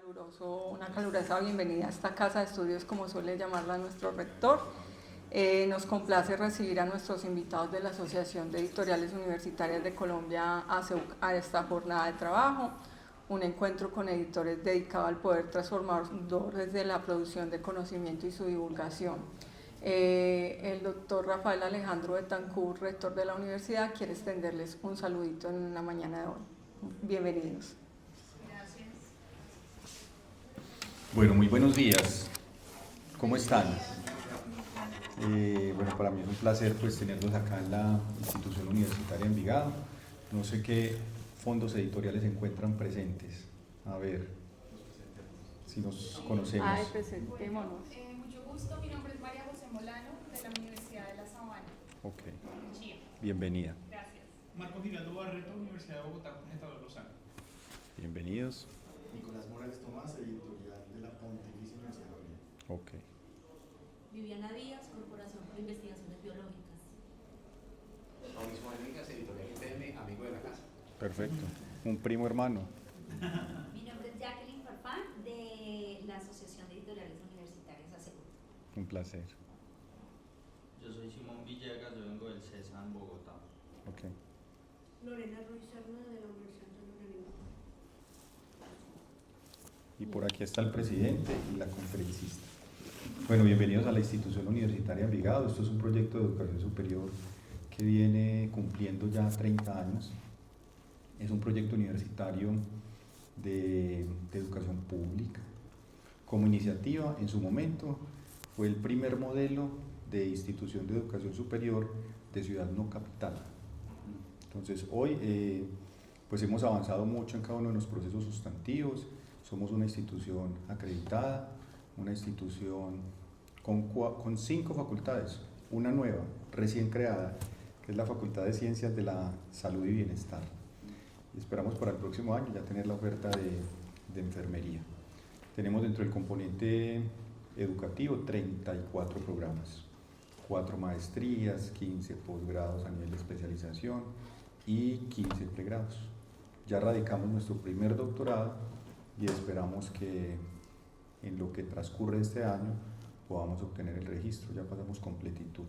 una calurosa bienvenida a esta casa de estudios, como suele llamarla nuestro rector. Nos complace recibir a nuestros invitados de la Asociación de Editoriales Universitarias de Colombia, ASEUC, a esta jornada de trabajo, un encuentro con editores dedicado al poder transformador desde la producción de conocimiento y su divulgación. El doctor Rafael Alejandro Betancourt, rector de la universidad, quiere extenderles un saludito en la mañana de hoy. Bienvenidos. Gracias. Bueno, muy buenos días. ¿Cómo están? Bueno, para mí es un placer pues tenerlos acá en la institución universitaria de Envigado. No sé qué fondos editoriales se encuentran presentes. A ver si nos conocemos. Ay, presentémonos. Mucho gusto, mi nombre es María José Molano, de la Universidad de La Sabana. Ok, En Chía. bienvenida. Gracias. Marco Giraldo Barreto, Universidad de Bogotá, presentador Lozano. Bienvenidos. Nicolás Morales Tomás, editorial de la Pontificia Universidad de Oriente. Ok. Viviana Díaz, Corporación por Investigaciones Biológicas. Mauricio Venegas, editorial IPM, amigo de la casa. Perfecto. Un primo hermano. Mi nombre es Jacqueline Farfán, de la Asociación de Editoriales Universitarias ASEUC. Un placer. Yo soy Simón Villegas, yo vengo del CESA en Bogotá. Ok. Lorena Ruiz Serna, de la Universidad de Lorena. Y por aquí está el presidente y la conferencista. Bueno, bienvenidos a la institución universitaria Envigado. Esto es un proyecto de educación superior que viene cumpliendo ya 30 años. Es un proyecto universitario de educación pública. Como iniciativa, en su momento, fue el primer modelo de institución de educación superior de ciudad no capital. Entonces, hoy pues hemos avanzado mucho en cada uno de los procesos sustantivos. Somos una institución acreditada, una institución con 5 facultades, una nueva, recién creada, que es la Facultad de Ciencias de la Salud y Bienestar. Y esperamos para el próximo año ya tener la oferta de enfermería. Tenemos dentro del componente educativo 34 programas, 4 maestrías, 15 posgrados a nivel de especialización y 15 pregrados. Ya radicamos nuestro primer doctorado y esperamos que en lo que transcurre este año podamos obtener el registro, ya pasamos completitud.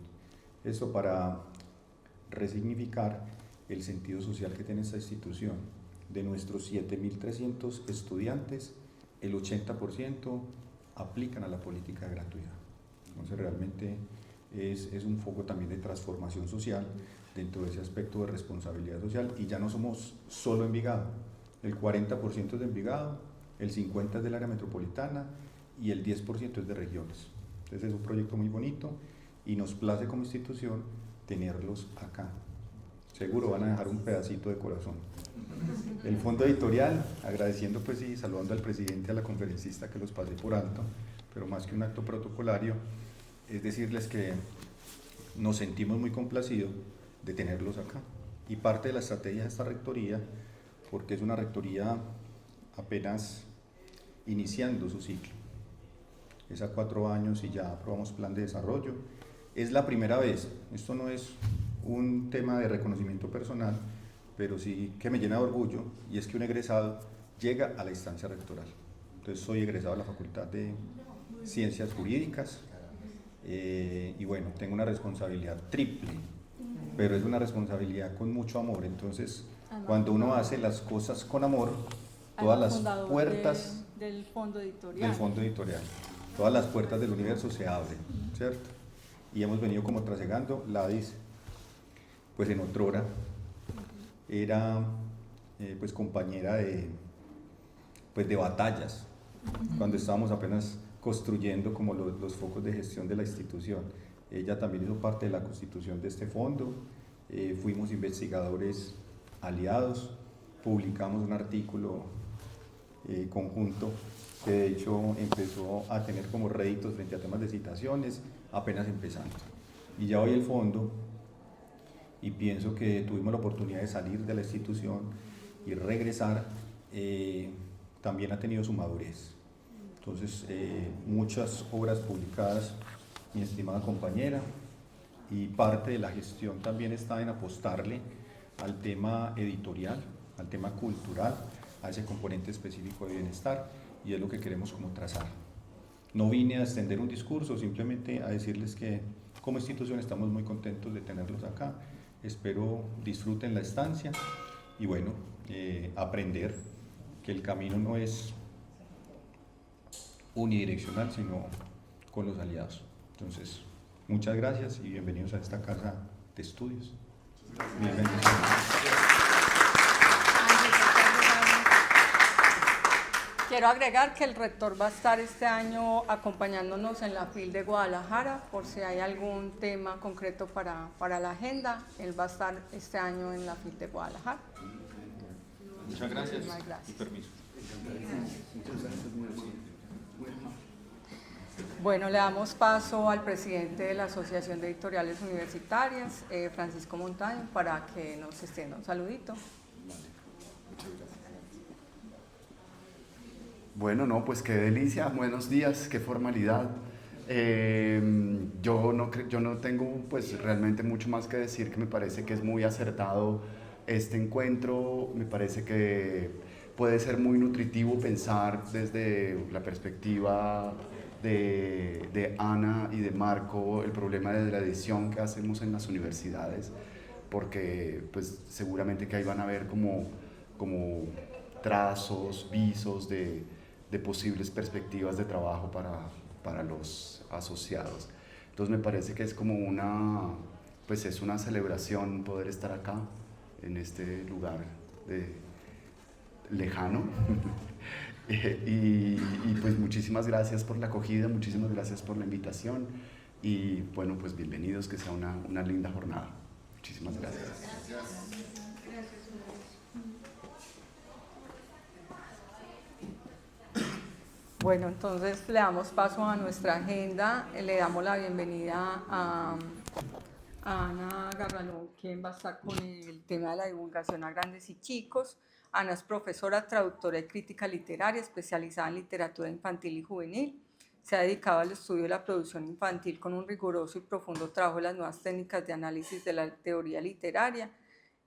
Esto para resignificar el sentido social que tiene esta institución. De nuestros 7.300 estudiantes, el 80% aplican a la política de gratuidad. Entonces realmente es un foco también de transformación social dentro de ese aspecto de responsabilidad social, y ya no somos solo Envigado, el 40% es de Envigado, el 50% es del área metropolitana y el 10% es de regiones. Entonces es un proyecto muy bonito y nos place como institución tenerlos acá. Seguro van a dejar un pedacito de corazón. El fondo editorial, agradeciendo pues y saludando al presidente, a la conferencista que los pasé por alto, pero más que un acto protocolario, es decirles que nos sentimos muy complacidos de tenerlos acá. Y parte de la estrategia de esta rectoría, porque es una rectoría apenas iniciando su ciclo, es a 4 años y ya aprobamos plan de desarrollo. Es la primera vez, esto no es un tema de reconocimiento personal, pero sí que me llena de orgullo, y es que un egresado llega a la instancia rectoral. Entonces soy egresado de la Facultad de Ciencias Jurídicas y bueno, tengo una responsabilidad triple, pero es una responsabilidad con mucho amor. Entonces cuando uno hace las cosas con amor, todas las puertas del fondo editorial. Todas las puertas del universo se abren, ¿cierto? Y hemos venido como trasegando. Ladis, pues en otrora, era pues compañera de batallas, cuando estábamos apenas construyendo como los focos de gestión de la institución. Ella también hizo parte de la constitución de este fondo, fuimos investigadores aliados, publicamos un artículo conjunto que de hecho empezó a tener como réditos frente a temas de citaciones, apenas empezando. Y ya hoy el fondo, y pienso que tuvimos la oportunidad de salir de la institución y regresar, también ha tenido su madurez. Entonces, muchas obras publicadas, mi estimada compañera, y parte de la gestión también está en apostarle al tema editorial, al tema cultural, a ese componente específico de bienestar, y es lo que queremos como trazar. No vine a extender un discurso, simplemente a decirles que como institución estamos muy contentos de tenerlos acá. Espero disfruten la estancia y bueno, aprender que el camino no es unidireccional, sino con los aliados. Entonces, muchas gracias y bienvenidos a esta casa de estudios. Bienvenidos. Quiero agregar que el rector va a estar este año acompañándonos en la FIL de Guadalajara, por si hay algún tema concreto para la agenda. Él va a estar este año en la FIL de Guadalajara. Muchas gracias. Muchas gracias. Y permiso. Bueno, le damos paso al presidente de la Asociación de Editoriales Universitarias, Francisco Montaño, para que nos extienda un saludito. Bueno, no, pues qué delicia, buenos días, qué formalidad. Yo no tengo pues realmente mucho más que decir, que me parece que es muy acertado este encuentro, me parece que puede ser muy nutritivo pensar desde la perspectiva de Ana y de Marco el problema de la edición que hacemos en las universidades, porque pues seguramente que ahí van a ver como trazos, visos de posibles perspectivas de trabajo para los asociados. Entonces me parece que es como pues es una celebración poder estar acá en este lugar lejano. y pues muchísimas gracias por la acogida, muchísimas gracias por la invitación y bueno, pues bienvenidos, que sea una linda jornada. Muchísimas gracias. Bueno, entonces le damos paso a nuestra agenda, le damos la bienvenida a Ana Garralón, quien va a estar con el tema de la divulgación a grandes y chicos. Ana es profesora, traductora y crítica literaria, especializada en literatura infantil y juvenil. Se ha dedicado al estudio de la producción infantil con un riguroso y profundo trabajo de las nuevas técnicas de análisis de la teoría literaria,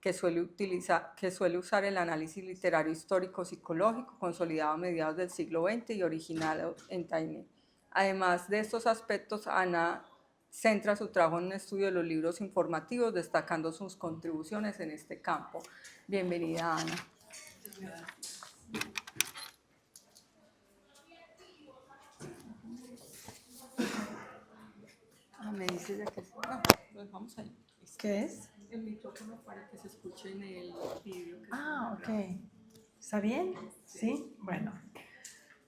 que suele usar el análisis literario histórico-psicológico, consolidado a mediados del siglo XX y originado en Taimé. Además de estos aspectos, Ana centra su trabajo en un estudio de los libros informativos, destacando sus contribuciones en este campo. Bienvenida, Ana. Me dice ya que pues vamos ahí. ¿Qué es? El micrófono para que se escuche en el vídeo. Ok. ¿Está bien? ¿Sí?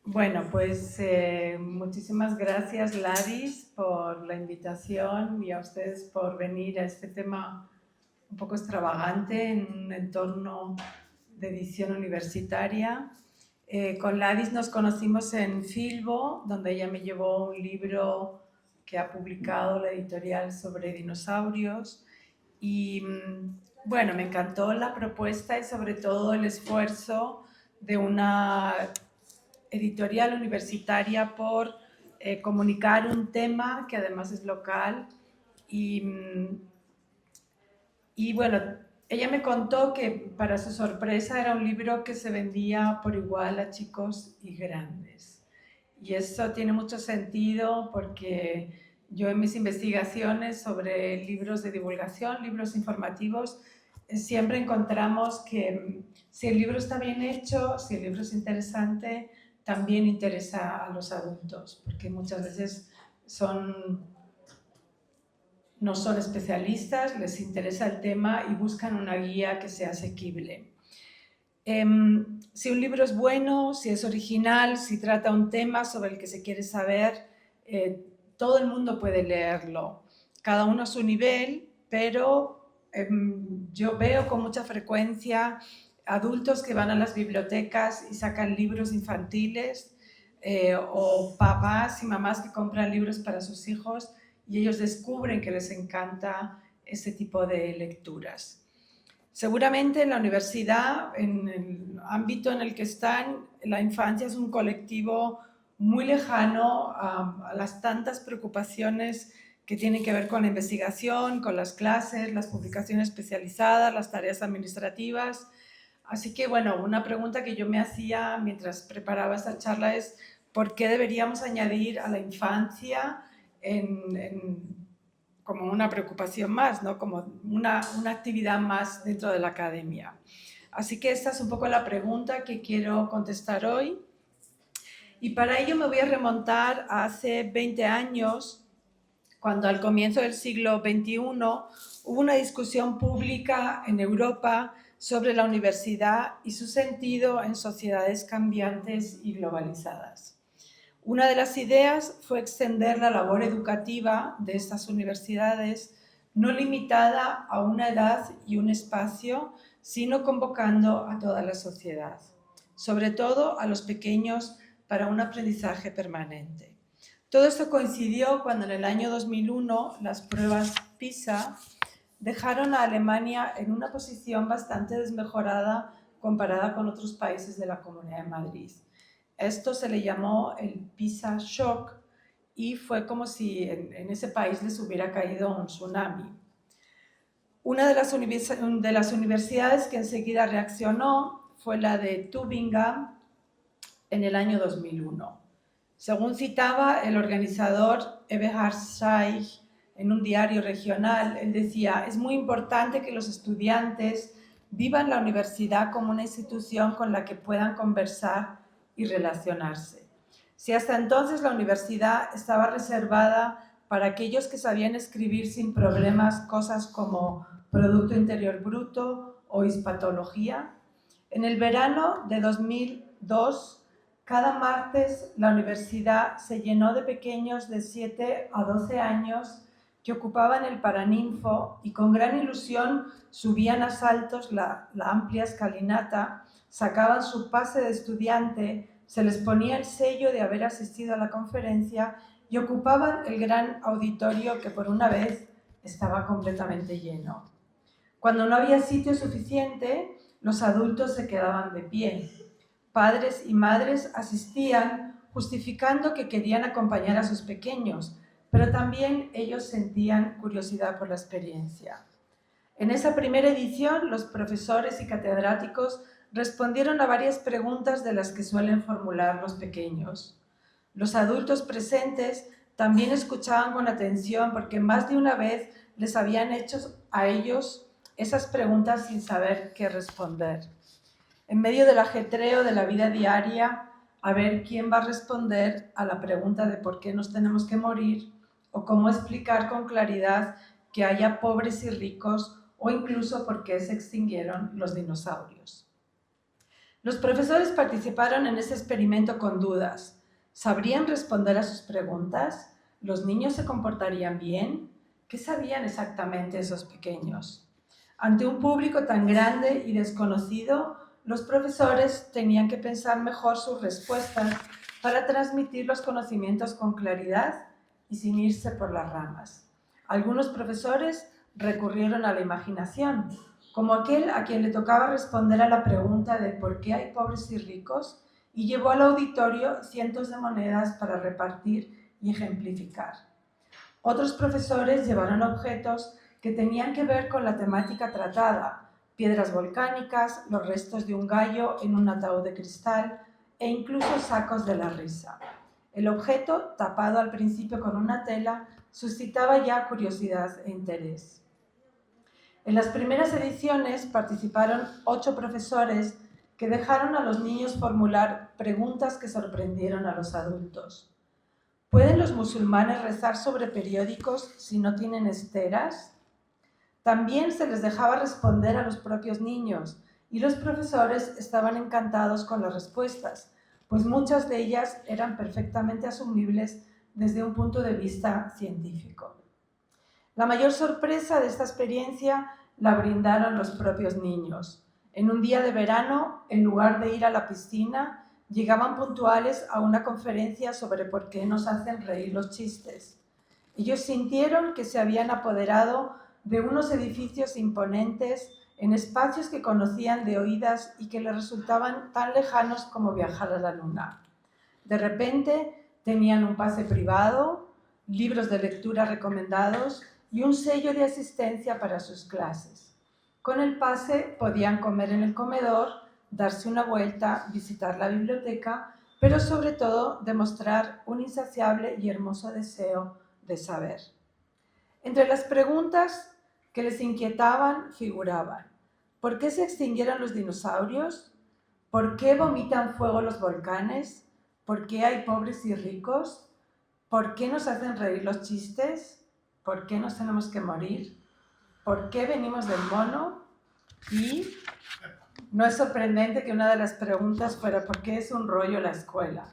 Bueno, pues muchísimas gracias, Ladis, por la invitación y a ustedes por venir a este tema un poco extravagante en un entorno de edición universitaria. Con Ladis nos conocimos en Filbo, donde ella me llevó un libro que ha publicado la editorial sobre dinosaurios. Y bueno, me encantó la propuesta y sobre todo el esfuerzo de una editorial universitaria por comunicar un tema que además es local. Y bueno, ella me contó que para su sorpresa era un libro que se vendía por igual a chicos y grandes. Y eso tiene mucho sentido porque yo en mis investigaciones sobre libros de divulgación, libros informativos, siempre encontramos que si el libro está bien hecho, si el libro es interesante, también interesa a los adultos, porque muchas veces no son especialistas, les interesa el tema y buscan una guía que sea asequible. Si un libro es bueno, si es original, si trata un tema sobre el que se quiere saber, todo el mundo puede leerlo, cada uno a su nivel, pero yo veo con mucha frecuencia adultos que van a las bibliotecas y sacan libros infantiles o papás y mamás que compran libros para sus hijos y ellos descubren que les encanta ese tipo de lecturas. Seguramente en la universidad, en el ámbito en el que están, la infancia es un colectivo muy lejano a las tantas preocupaciones que tienen que ver con la investigación, con las clases, las publicaciones especializadas, las tareas administrativas. Así que, bueno, una pregunta que yo me hacía mientras preparaba esta charla es ¿por qué deberíamos añadir a la infancia como una preocupación más, ¿no? Como una actividad más dentro de la academia? Así que esta es un poco la pregunta que quiero contestar hoy. Y para ello me voy a remontar a hace 20 años, cuando al comienzo del siglo XXI hubo una discusión pública en Europa sobre la universidad y su sentido en sociedades cambiantes y globalizadas. Una de las ideas fue extender la labor educativa de estas universidades, no limitada a una edad y un espacio, sino convocando a toda la sociedad, sobre todo a los pequeños, para un aprendizaje permanente. Todo esto coincidió cuando en el año 2001 las pruebas PISA dejaron a Alemania en una posición bastante desmejorada comparada con otros países de la Comunidad de Madrid. Esto se le llamó el PISA Shock y fue como si en ese país les hubiera caído un tsunami. Una de las universidades que enseguida reaccionó fue la de Tübingen en el año 2001. Según citaba el organizador Eberhard Scheich en un diario regional, él decía: es muy importante que los estudiantes vivan la universidad como una institución con la que puedan conversar y relacionarse. Si hasta entonces la universidad estaba reservada para aquellos que sabían escribir sin problemas cosas como Producto Interior Bruto o hispatología, en el verano de 2002, cada martes la universidad se llenó de pequeños de 7 a 12 años que ocupaban el Paraninfo y con gran ilusión subían a saltos la amplia escalinata, sacaban su pase de estudiante, se les ponía el sello de haber asistido a la conferencia y ocupaban el gran auditorio que por una vez estaba completamente lleno. Cuando no había sitio suficiente, los adultos se quedaban de pie. Padres y madres asistían justificando que querían acompañar a sus pequeños, pero también ellos sentían curiosidad por la experiencia. En esa primera edición, los profesores y catedráticos respondieron a varias preguntas de las que suelen formular los pequeños. Los adultos presentes también escuchaban con atención porque más de una vez les habían hecho a ellos esas preguntas sin saber qué responder. En medio del ajetreo de la vida diaria, a ver quién va a responder a la pregunta de por qué nos tenemos que morir o cómo explicar con claridad que haya pobres y ricos o incluso por qué se extinguieron los dinosaurios. Los profesores participaron en ese experimento con dudas. ¿Sabrían responder a sus preguntas? ¿Los niños se comportarían bien? ¿Qué sabían exactamente esos pequeños? Ante un público tan grande y desconocido, los profesores tenían que pensar mejor sus respuestas para transmitir los conocimientos con claridad y sin irse por las ramas. Algunos profesores recurrieron a la imaginación, como aquel a quien le tocaba responder a la pregunta de ¿por qué hay pobres y ricos? Y llevó al auditorio cientos de monedas para repartir y ejemplificar. Otros profesores llevaron objetos que tenían que ver con la temática tratada, piedras volcánicas, los restos de un gallo en un ataúd de cristal e incluso sacos de la risa. El objeto, tapado al principio con una tela, suscitaba ya curiosidad e interés. En las primeras ediciones participaron 8 profesores que dejaron a los niños formular preguntas que sorprendieron a los adultos. ¿Pueden los musulmanes rezar sobre periódicos si no tienen esteras? También se les dejaba responder a los propios niños y los profesores estaban encantados con las respuestas, pues muchas de ellas eran perfectamente asumibles desde un punto de vista científico. La mayor sorpresa de esta experiencia la brindaron los propios niños. En un día de verano, en lugar de ir a la piscina, llegaban puntuales a una conferencia sobre por qué nos hacen reír los chistes. Ellos sintieron que se habían apoderado de unos edificios imponentes en espacios que conocían de oídas y que les resultaban tan lejanos como viajar a la luna. De repente tenían un pase privado, libros de lectura recomendados y un sello de asistencia para sus clases. Con el pase podían comer en el comedor, darse una vuelta, visitar la biblioteca, pero sobre todo demostrar un insaciable y hermoso deseo de saber. Entre las preguntas que les inquietaban figuraban: ¿por qué se extinguieron los dinosaurios? ¿Por qué vomitan fuego los volcanes? ¿Por qué hay pobres y ricos? ¿Por qué nos hacen reír los chistes? ¿Por qué nos tenemos que morir? ¿Por qué venimos del mono? Y no es sorprendente que una de las preguntas fuera: ¿por qué es un rollo la escuela?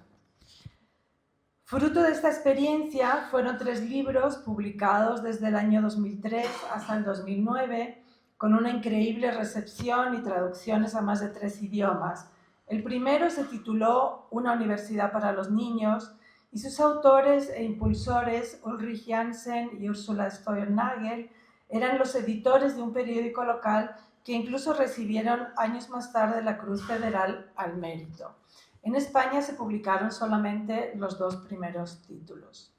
Fruto de esta experiencia fueron 3 libros publicados desde el año 2003 hasta el 2009, con una increíble recepción y traducciones a más de 3 idiomas. El primero se tituló Una universidad para los niños y sus autores e impulsores, Ulrich Jansen y Ursula Steuernagel, eran los editores de un periódico local que incluso recibieron años más tarde la Cruz Federal al Mérito. En España se publicaron solamente los 2 primeros títulos.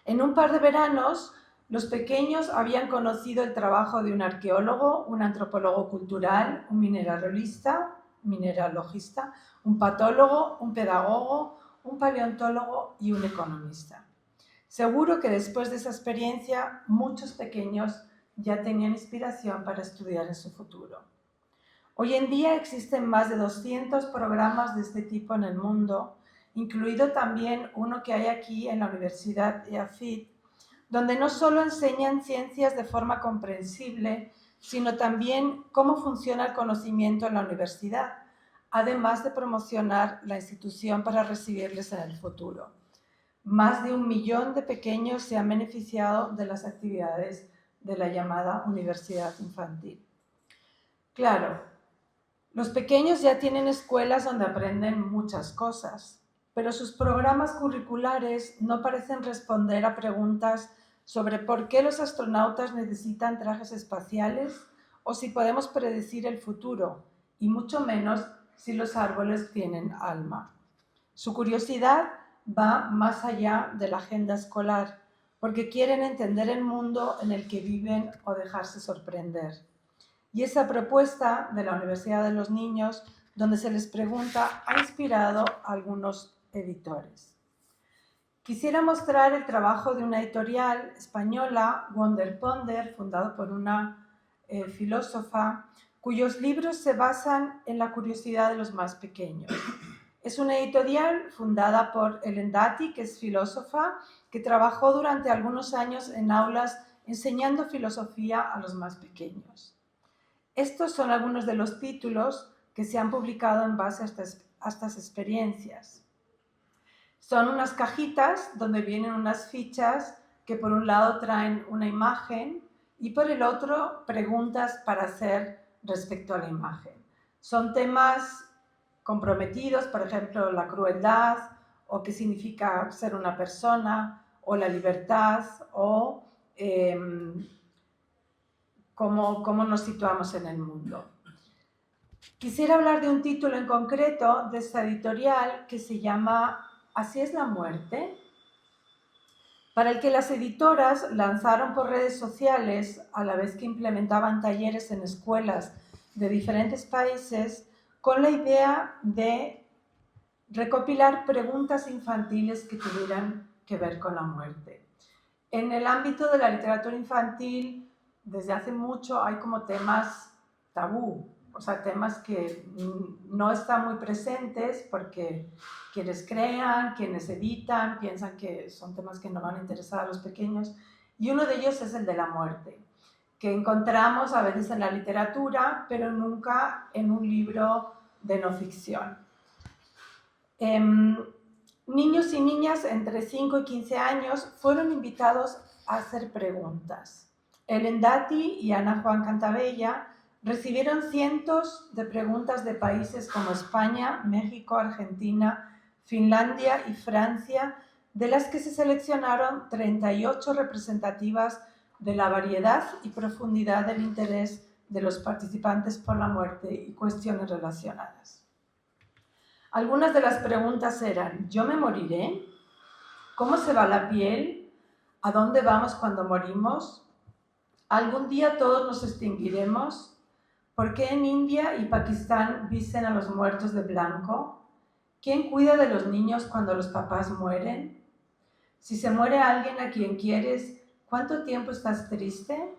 En un par de veranos, los pequeños habían conocido el trabajo de un arqueólogo, un antropólogo cultural, un mineralogista, un patólogo, un pedagogo, un paleontólogo y un economista. Seguro que después de esa experiencia, muchos pequeños ya tenían inspiración para estudiar en su futuro. Hoy en día existen más de 200 programas de este tipo en el mundo, incluido también uno que hay aquí en la Universidad EAFIT, donde no solo enseñan ciencias de forma comprensible, sino también cómo funciona el conocimiento en la universidad, además de promocionar la institución para recibirles en el futuro. Más de 1 millón de pequeños se han beneficiado de las actividades de la llamada universidad infantil. Claro, los pequeños ya tienen escuelas donde aprenden muchas cosas, pero sus programas curriculares no parecen responder a preguntas sobre por qué los astronautas necesitan trajes espaciales o si podemos predecir el futuro, y mucho menos si los árboles tienen alma. Su curiosidad va más allá de la agenda escolar, porque quieren entender el mundo en el que viven o dejarse sorprender. Y esa propuesta de la Universidad de los Niños, donde se les pregunta, ha inspirado a algunos editores. Quisiera mostrar el trabajo de una editorial española, Wonder Ponder, fundado por una filósofa, cuyos libros se basan en la curiosidad de los más pequeños. Es una editorial fundada por Ellen Dati, que es filósofa, que trabajó durante algunos años en aulas enseñando filosofía a los más pequeños. Estos son algunos de los títulos que se han publicado en base a estas experiencias. Son unas cajitas donde vienen unas fichas que por un lado traen una imagen y por el otro preguntas para hacer respecto a la imagen. Son temas comprometidos, por ejemplo, la crueldad o qué significa ser una persona o la libertad o cómo nos situamos en el mundo. Quisiera hablar de un título en concreto de esta editorial que se llama ¿Así es la muerte?, para el que las editoras lanzaron por redes sociales, a la vez que implementaban talleres en escuelas de diferentes países, con la idea de recopilar preguntas infantiles que tuvieran que ver con la muerte. En el ámbito de la literatura infantil, desde hace mucho hay como temas tabú, o sea, temas que no están muy presentes porque quienes crean, quienes editan, piensan que son temas que no van a interesar a los pequeños, y uno de ellos es el de la muerte, que encontramos a veces en la literatura, pero nunca en un libro de no ficción. Niños y niñas entre 5 y 15 años fueron invitados a hacer preguntas. Ellen Dati y Ana Juan Cantabella recibieron cientos de preguntas de países como España, México, Argentina, Finlandia y Francia, de las que se seleccionaron 38 representativas de la variedad y profundidad del interés de los participantes por la muerte y cuestiones relacionadas. Algunas de las preguntas eran: ¿yo me moriré? ¿Cómo se va la piel? ¿A dónde vamos cuando morimos? ¿Algún día todos nos extinguiremos? ¿Por qué en India y Pakistán visten a los muertos de blanco? ¿Quién cuida de los niños cuando los papás mueren? Si se muere alguien a quien quieres, ¿cuánto tiempo estás triste?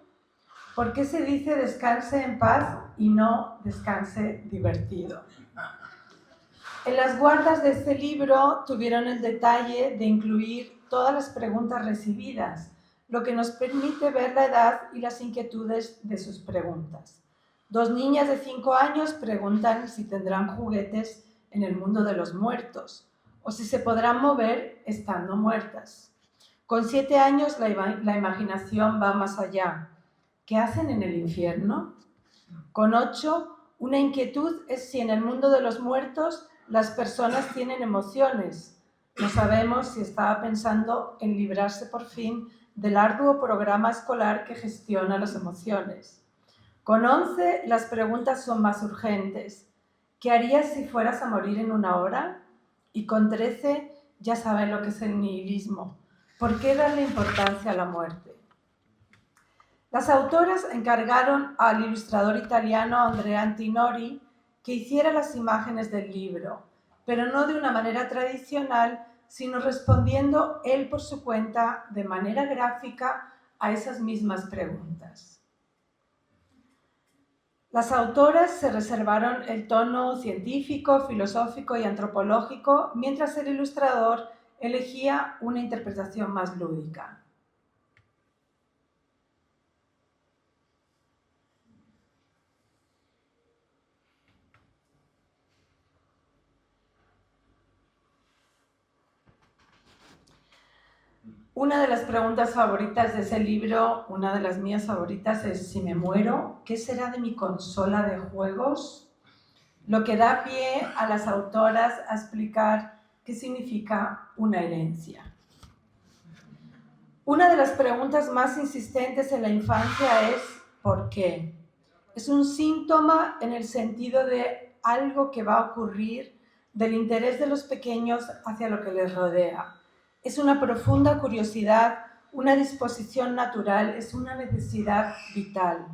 ¿Por qué se dice descanse en paz y no descanse divertido? En las guardas de este libro tuvieron el detalle de incluir todas las preguntas recibidas, lo que nos permite ver la edad y las inquietudes de sus preguntas. 2 niñas de 5 años preguntan si tendrán juguetes en el mundo de los muertos o si se podrán mover estando muertas. Con 7 años la imaginación va más allá. ¿Qué hacen en el infierno? Con 8, una inquietud es si en el mundo de los muertos las personas tienen emociones. No sabemos si estaba pensando en librarse por fin del arduo programa escolar que gestiona las emociones. Con 11, las preguntas son más urgentes. ¿Qué harías si fueras a morir en 1 hora? Y con 13, ya saben lo que es el nihilismo. ¿Por qué darle importancia a la muerte? Las autoras encargaron al ilustrador italiano Andrea Antinori que hiciera las imágenes del libro, pero no de una manera tradicional, sino respondiendo él por su cuenta de manera gráfica a esas mismas preguntas. Las autoras se reservaron el tono científico, filosófico y antropológico, mientras el ilustrador elegía una interpretación más lúdica. Una de las preguntas favoritas de ese libro, una de las mías favoritas, es: si me muero, ¿qué será de mi consola de juegos? Lo que da pie a las autoras a explicar qué significa una herencia. Una de las preguntas más insistentes en la infancia es ¿por qué? Es un síntoma en el sentido de algo que va a ocurrir, del interés de los pequeños hacia lo que les rodea. Es una profunda curiosidad, una disposición natural, es una necesidad vital.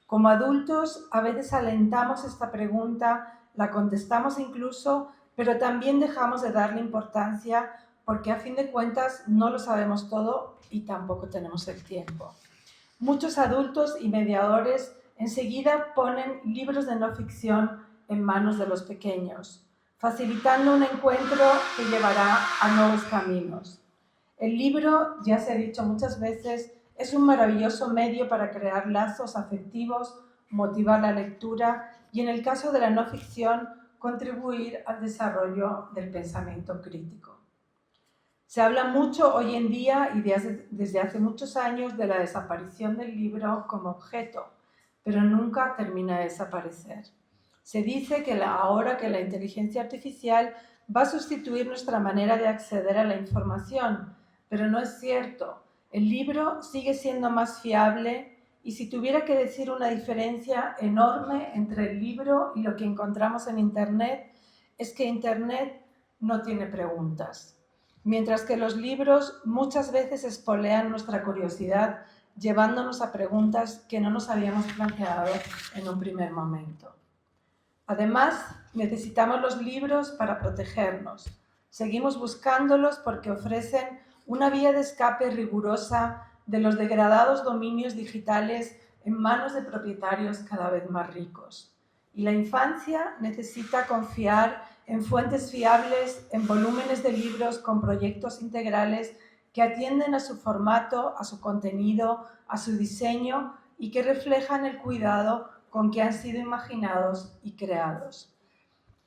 Como adultos, a veces alentamos esta pregunta, la contestamos incluso, pero también dejamos de darle importancia porque a fin de cuentas no lo sabemos todo y tampoco tenemos el tiempo. Muchos adultos y mediadores enseguida ponen libros de no ficción en manos de los pequeños, facilitando un encuentro que llevará a nuevos caminos. El libro, ya se ha dicho muchas veces, es un maravilloso medio para crear lazos afectivos, motivar la lectura y, en el caso de la no ficción, contribuir al desarrollo del pensamiento crítico. Se habla mucho hoy en día y desde hace muchos años de la desaparición del libro como objeto, pero nunca termina de desaparecer. Se dice que ahora que la inteligencia artificial va a sustituir nuestra manera de acceder a la información, pero no es cierto. El libro sigue siendo más fiable y si tuviera que decir una diferencia enorme entre el libro y lo que encontramos en Internet, es que Internet no tiene preguntas. Mientras que los libros muchas veces espolean nuestra curiosidad, llevándonos a preguntas que no nos habíamos planteado en un primer momento. Además, necesitamos los libros para protegernos. Seguimos buscándolos porque ofrecen una vía de escape rigurosa de los degradados dominios digitales en manos de propietarios cada vez más ricos. Y la infancia necesita confiar en fuentes fiables, en volúmenes de libros con proyectos integrales que atienden a su formato, a su contenido, a su diseño y que reflejan el cuidado con que han sido imaginados y creados.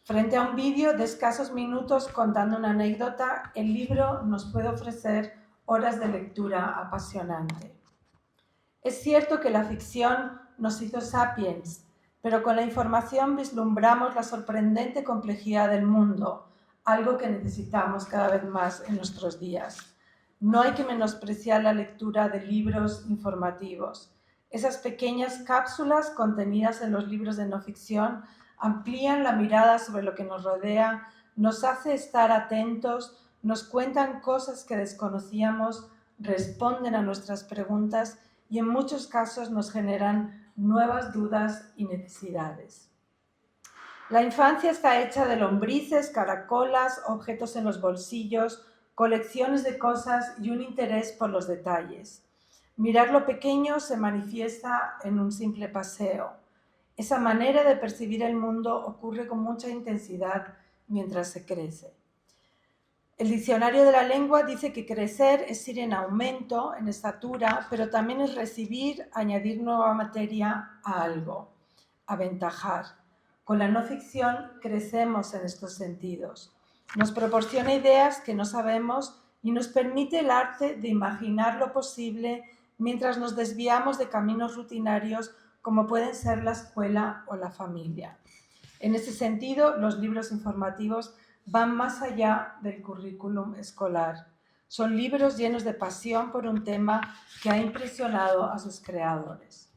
Frente a un vídeo de escasos minutos contando una anécdota, el libro nos puede ofrecer horas de lectura apasionante. Es cierto que la ficción nos hizo sapiens, pero con la información vislumbramos la sorprendente complejidad del mundo, algo que necesitamos cada vez más en nuestros días. No hay que menospreciar la lectura de libros informativos. Esas pequeñas cápsulas contenidas en los libros de no ficción amplían la mirada sobre lo que nos rodea, nos hace estar atentos, nos cuentan cosas que desconocíamos, responden a nuestras preguntas y en muchos casos nos generan nuevas dudas y necesidades. La infancia está hecha de lombrices, caracolas, objetos en los bolsillos, colecciones de cosas y un interés por los detalles. Mirar lo pequeño se manifiesta en un simple paseo. Esa manera de percibir el mundo ocurre con mucha intensidad mientras se crece. El diccionario de la lengua dice que crecer es ir en aumento, en estatura, pero también es recibir, añadir nueva materia a algo, aventajar. Con la no ficción crecemos en estos sentidos. Nos proporciona ideas que no sabemos y nos permite el arte de imaginar lo posible mientras nos desviamos de caminos rutinarios como pueden ser la escuela o la familia. En ese sentido, los libros informativos van más allá del currículum escolar. Son libros llenos de pasión por un tema que ha impresionado a sus creadores.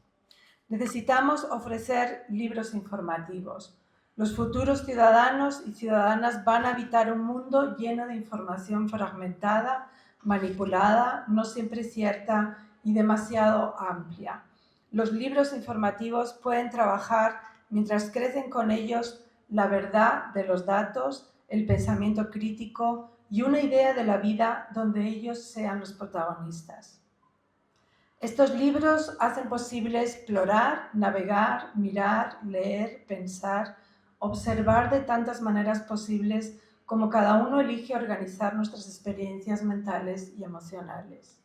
Necesitamos ofrecer libros informativos. Los futuros ciudadanos y ciudadanas van a habitar un mundo lleno de información fragmentada, manipulada, no siempre cierta y demasiado amplia. Los libros informativos pueden trabajar mientras crecen con ellos la verdad de los datos, el pensamiento crítico y una idea de la vida donde ellos sean los protagonistas. Estos libros hacen posible explorar, navegar, mirar, leer, pensar, observar de tantas maneras posibles como cada uno elige organizar nuestras experiencias mentales y emocionales.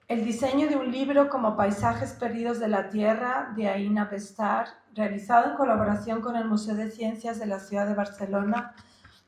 El diseño de un libro como Paisajes perdidos de la Tierra, de Aïna Bestar, realizado en colaboración con el Museo de Ciencias de la ciudad de Barcelona,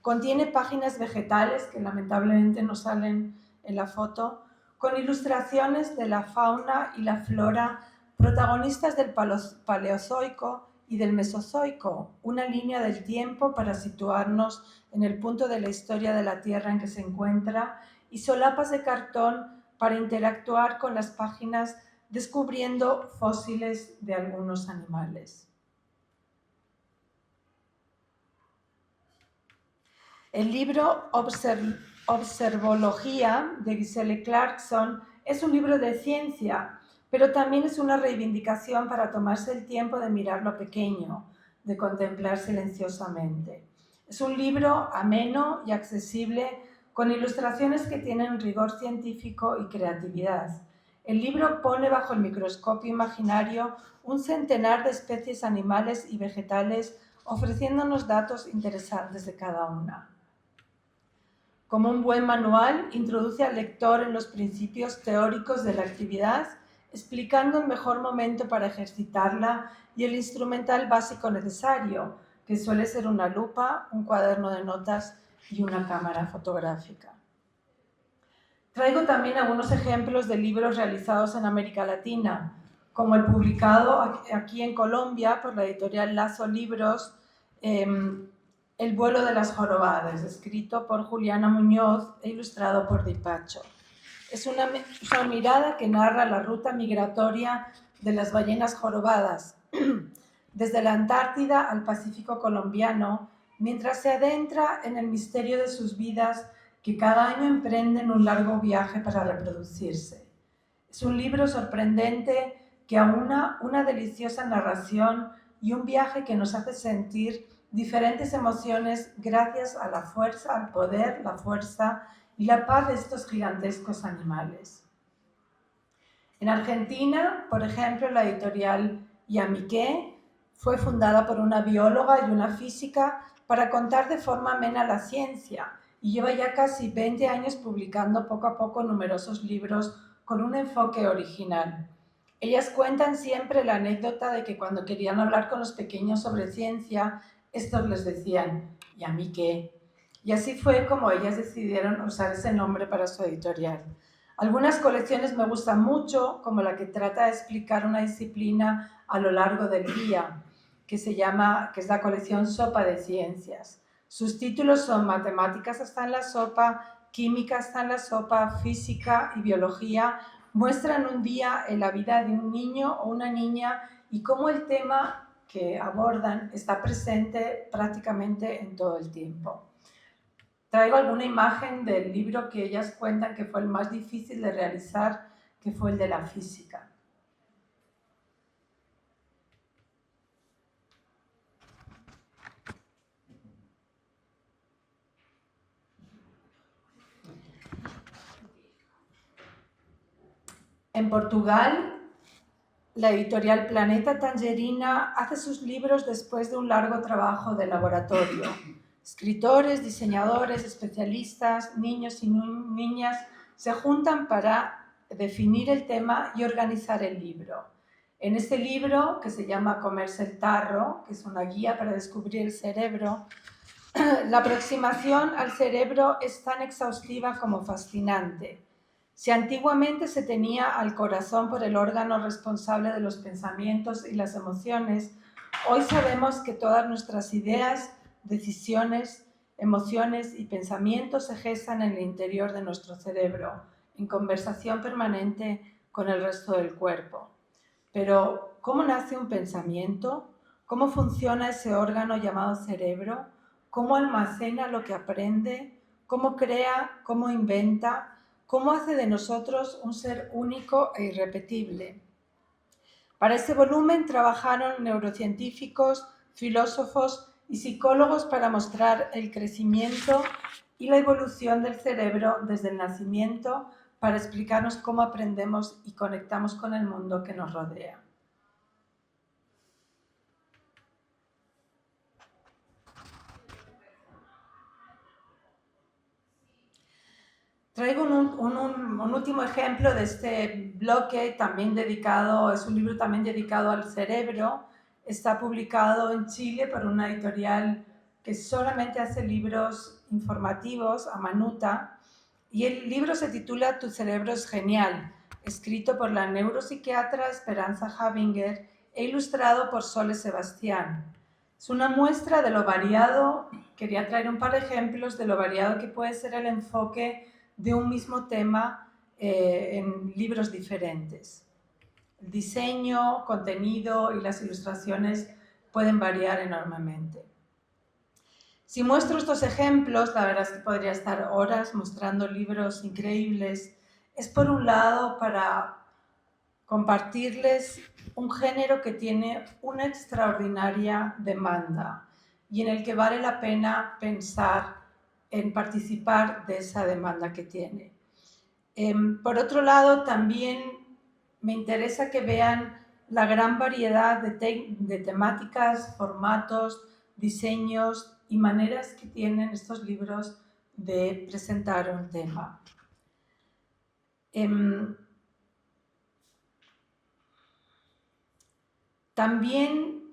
contiene páginas vegetales que lamentablemente no salen en la foto, con ilustraciones de la fauna y la flora protagonistas del Paleozoico y del Mesozoico, una línea del tiempo para situarnos en el punto de la historia de la Tierra en que se encuentra, y solapas de cartón para interactuar con las páginas descubriendo fósiles de algunos animales. El libro Observología de Giselle Clarkson es un libro de ciencia, pero también es una reivindicación para tomarse el tiempo de mirar lo pequeño, de contemplar silenciosamente. Es un libro ameno y accesible, con ilustraciones que tienen rigor científico y creatividad. El libro pone bajo el microscopio imaginario un centenar de especies animales y vegetales, ofreciéndonos datos interesantes de cada una. Como un buen manual, introduce al lector en los principios teóricos de la actividad, explicando el mejor momento para ejercitarla y el instrumental básico necesario, que suele ser una lupa, un cuaderno de notas y una cámara fotográfica. Traigo también algunos ejemplos de libros realizados en América Latina, como el publicado aquí en Colombia por la editorial Lazo Libros, El vuelo de las jorobadas, escrito por Juliana Muñoz e ilustrado por Di Pacho. Es una mirada que narra la ruta migratoria de las ballenas jorobadas, desde la Antártida al Pacífico colombiano, mientras se adentra en el misterio de sus vidas que cada año emprenden un largo viaje para reproducirse. Es un libro sorprendente que aúna una deliciosa narración y un viaje que nos hace sentir diferentes emociones gracias a la fuerza, al poder, la fuerza y la paz de estos gigantescos animales. En Argentina, por ejemplo, la editorial Yamiqué fue fundada por una bióloga y una física para contar de forma amena la ciencia y lleva ya casi 20 años publicando poco a poco numerosos libros con un enfoque original. Ellas cuentan siempre la anécdota de que cuando querían hablar con los pequeños sobre ciencia, estos les decían, ¿y a mí qué? Y así fue como ellas decidieron usar ese nombre para su editorial. Algunas colecciones me gustan mucho, como la que trata de explicar una disciplina a lo largo del día, que es la colección Sopa de Ciencias. Sus títulos son Matemáticas está en la sopa, Química está en la sopa, Física y Biología. Muestran un día en la vida de un niño o una niña y cómo el tema que abordan está presente prácticamente en todo el tiempo. Traigo alguna imagen del libro que ellas cuentan que fue el más difícil de realizar, que fue el de la física. En Portugal, la editorial Planeta Tangerina hace sus libros después de un largo trabajo de laboratorio. Escritores, diseñadores, especialistas, niños y niñas se juntan para definir el tema y organizar el libro. En este libro, que se llama Comerse el tarro, que es una guía para descubrir el cerebro, la aproximación al cerebro es tan exhaustiva como fascinante. Si antiguamente se tenía al corazón por el órgano responsable de los pensamientos y las emociones, hoy sabemos que todas nuestras ideas, decisiones, emociones y pensamientos se gestan en el interior de nuestro cerebro, en conversación permanente con el resto del cuerpo. Pero, ¿cómo nace un pensamiento? ¿Cómo funciona ese órgano llamado cerebro? ¿Cómo almacena lo que aprende? ¿Cómo crea? ¿Cómo inventa? ¿Cómo hace de nosotros un ser único e irrepetible? Para este volumen trabajaron neurocientíficos, filósofos y psicólogos para mostrar el crecimiento y la evolución del cerebro desde el nacimiento, para explicarnos cómo aprendemos y conectamos con el mundo que nos rodea. Traigo un último ejemplo de este bloque, también dedicado, es un libro también dedicado al cerebro. Está publicado en Chile por una editorial que solamente hace libros informativos, Amanuta, y el libro se titula Tu cerebro es genial, escrito por la neuropsiquiatra Esperanza Javinger e ilustrado por Sole Sebastián. Es una muestra de lo variado, quería traer un par de ejemplos de lo variado que puede ser el enfoque de un mismo tema en libros diferentes. El diseño, contenido y las ilustraciones pueden variar enormemente. Si muestro estos ejemplos, la verdad es que podría estar horas mostrando libros increíbles. Es por un lado para compartirles un género que tiene una extraordinaria demanda y en el que vale la pena pensar en participar de esa demanda que tiene. Por otro lado, también me interesa que vean la gran variedad de temáticas, formatos, diseños y maneras que tienen estos libros de presentar un tema. También,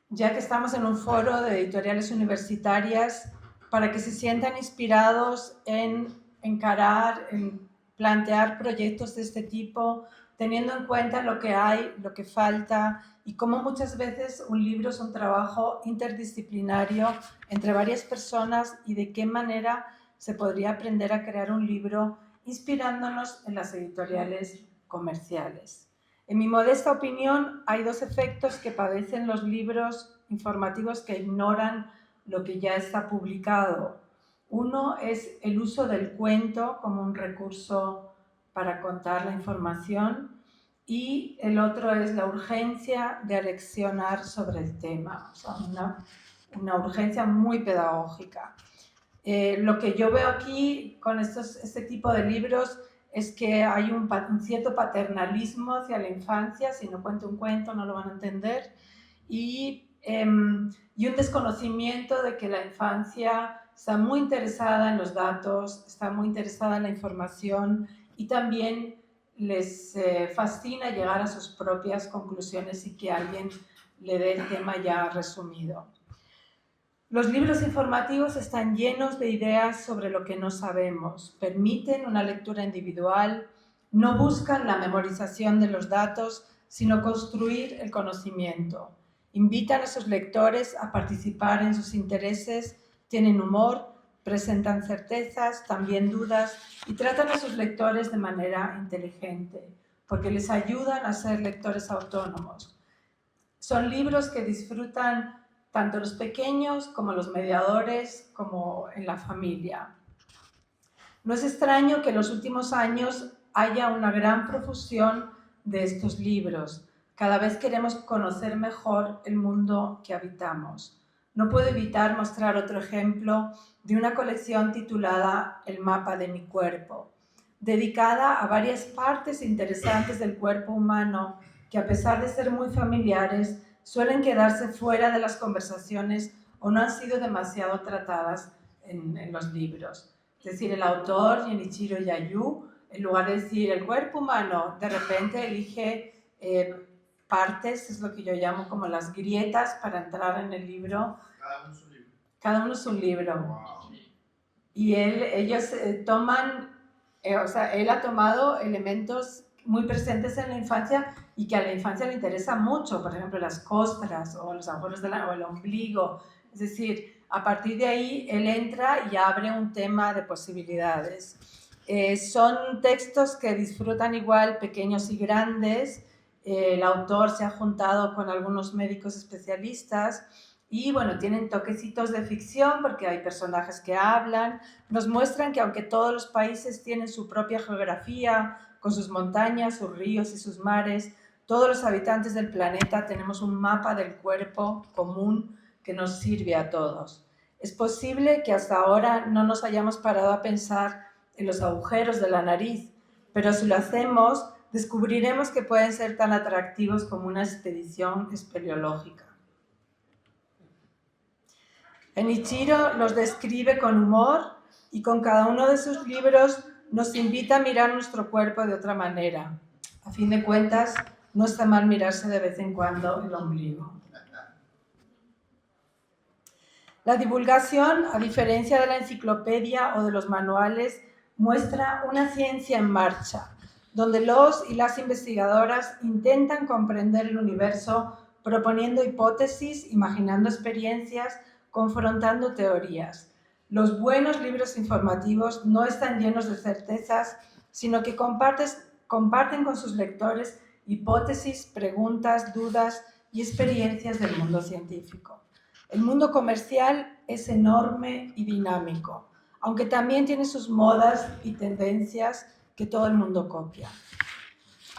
ya que estamos en un foro de editoriales universitarias, para que se sientan inspirados en encarar, en plantear proyectos de este tipo, teniendo en cuenta lo que hay, lo que falta y cómo muchas veces un libro es un trabajo interdisciplinario entre varias personas y de qué manera se podría aprender a crear un libro inspirándonos en las editoriales comerciales. En mi modesta opinión, hay dos efectos que padecen los libros informativos que ignoran lo que ya está publicado. Uno es el uso del cuento como un recurso para contar la información y el otro es la urgencia de aleccionar sobre el tema, o sea, una urgencia muy pedagógica. Lo que yo veo aquí con este tipo de libros es que hay un cierto paternalismo hacia la infancia. Si no cuento un cuento no lo van a entender, y un desconocimiento de que la infancia está muy interesada en los datos, está muy interesada en la información y también les fascina llegar a sus propias conclusiones y que alguien le dé el tema ya resumido. Los libros informativos están llenos de ideas sobre lo que no sabemos, permiten una lectura individual, no buscan la memorización de los datos, sino construir el conocimiento. Invitan a sus lectores a participar en sus intereses, tienen humor, presentan certezas, también dudas y tratan a sus lectores de manera inteligente, porque les ayudan a ser lectores autónomos. Son libros que disfrutan tanto los pequeños como los mediadores, como en la familia. No es extraño que en los últimos años haya una gran profusión de estos libros. Cada vez queremos conocer mejor el mundo que habitamos. No puedo evitar mostrar otro ejemplo de una colección titulada El mapa de mi cuerpo, dedicada a varias partes interesantes del cuerpo humano que, a pesar de ser muy familiares, suelen quedarse fuera de las conversaciones o no han sido demasiado tratadas en los libros. Es decir, el autor, Genichiro Yayú, en lugar de decir el cuerpo humano, de repente elige partes, es lo que yo llamo como las grietas para entrar en el libro. Cada uno su libro. Cada uno su libro. Wow. Y ellos toman, él ha tomado elementos muy presentes en la infancia y que a la infancia le interesa mucho, por ejemplo, las costras o los agujeros o el ombligo. Es decir, a partir de ahí él entra y abre un tema de posibilidades. Son textos que disfrutan igual pequeños y grandes. El autor se ha juntado con algunos médicos especialistas y bueno, tienen toquecitos de ficción porque hay personajes que hablan. Nos muestran que aunque todos los países tienen su propia geografía, con sus montañas, sus ríos y sus mares, todos los habitantes del planeta tenemos un mapa del cuerpo común que nos sirve a todos. Es posible que hasta ahora no nos hayamos parado a pensar en los agujeros de la nariz, pero si lo hacemos, descubriremos que pueden ser tan atractivos como una expedición espeleológica. Genichiro los describe con humor y con cada uno de sus libros nos invita a mirar nuestro cuerpo de otra manera. A fin de cuentas, no está mal mirarse de vez en cuando el ombligo. La divulgación, a diferencia de la enciclopedia o de los manuales, muestra una ciencia en marcha, donde los y las investigadoras intentan comprender el universo proponiendo hipótesis, imaginando experiencias, confrontando teorías. Los buenos libros informativos no están llenos de certezas, sino que comparten con sus lectores hipótesis, preguntas, dudas y experiencias del mundo científico. El mundo comercial es enorme y dinámico, aunque también tiene sus modas y tendencias que todo el mundo copia.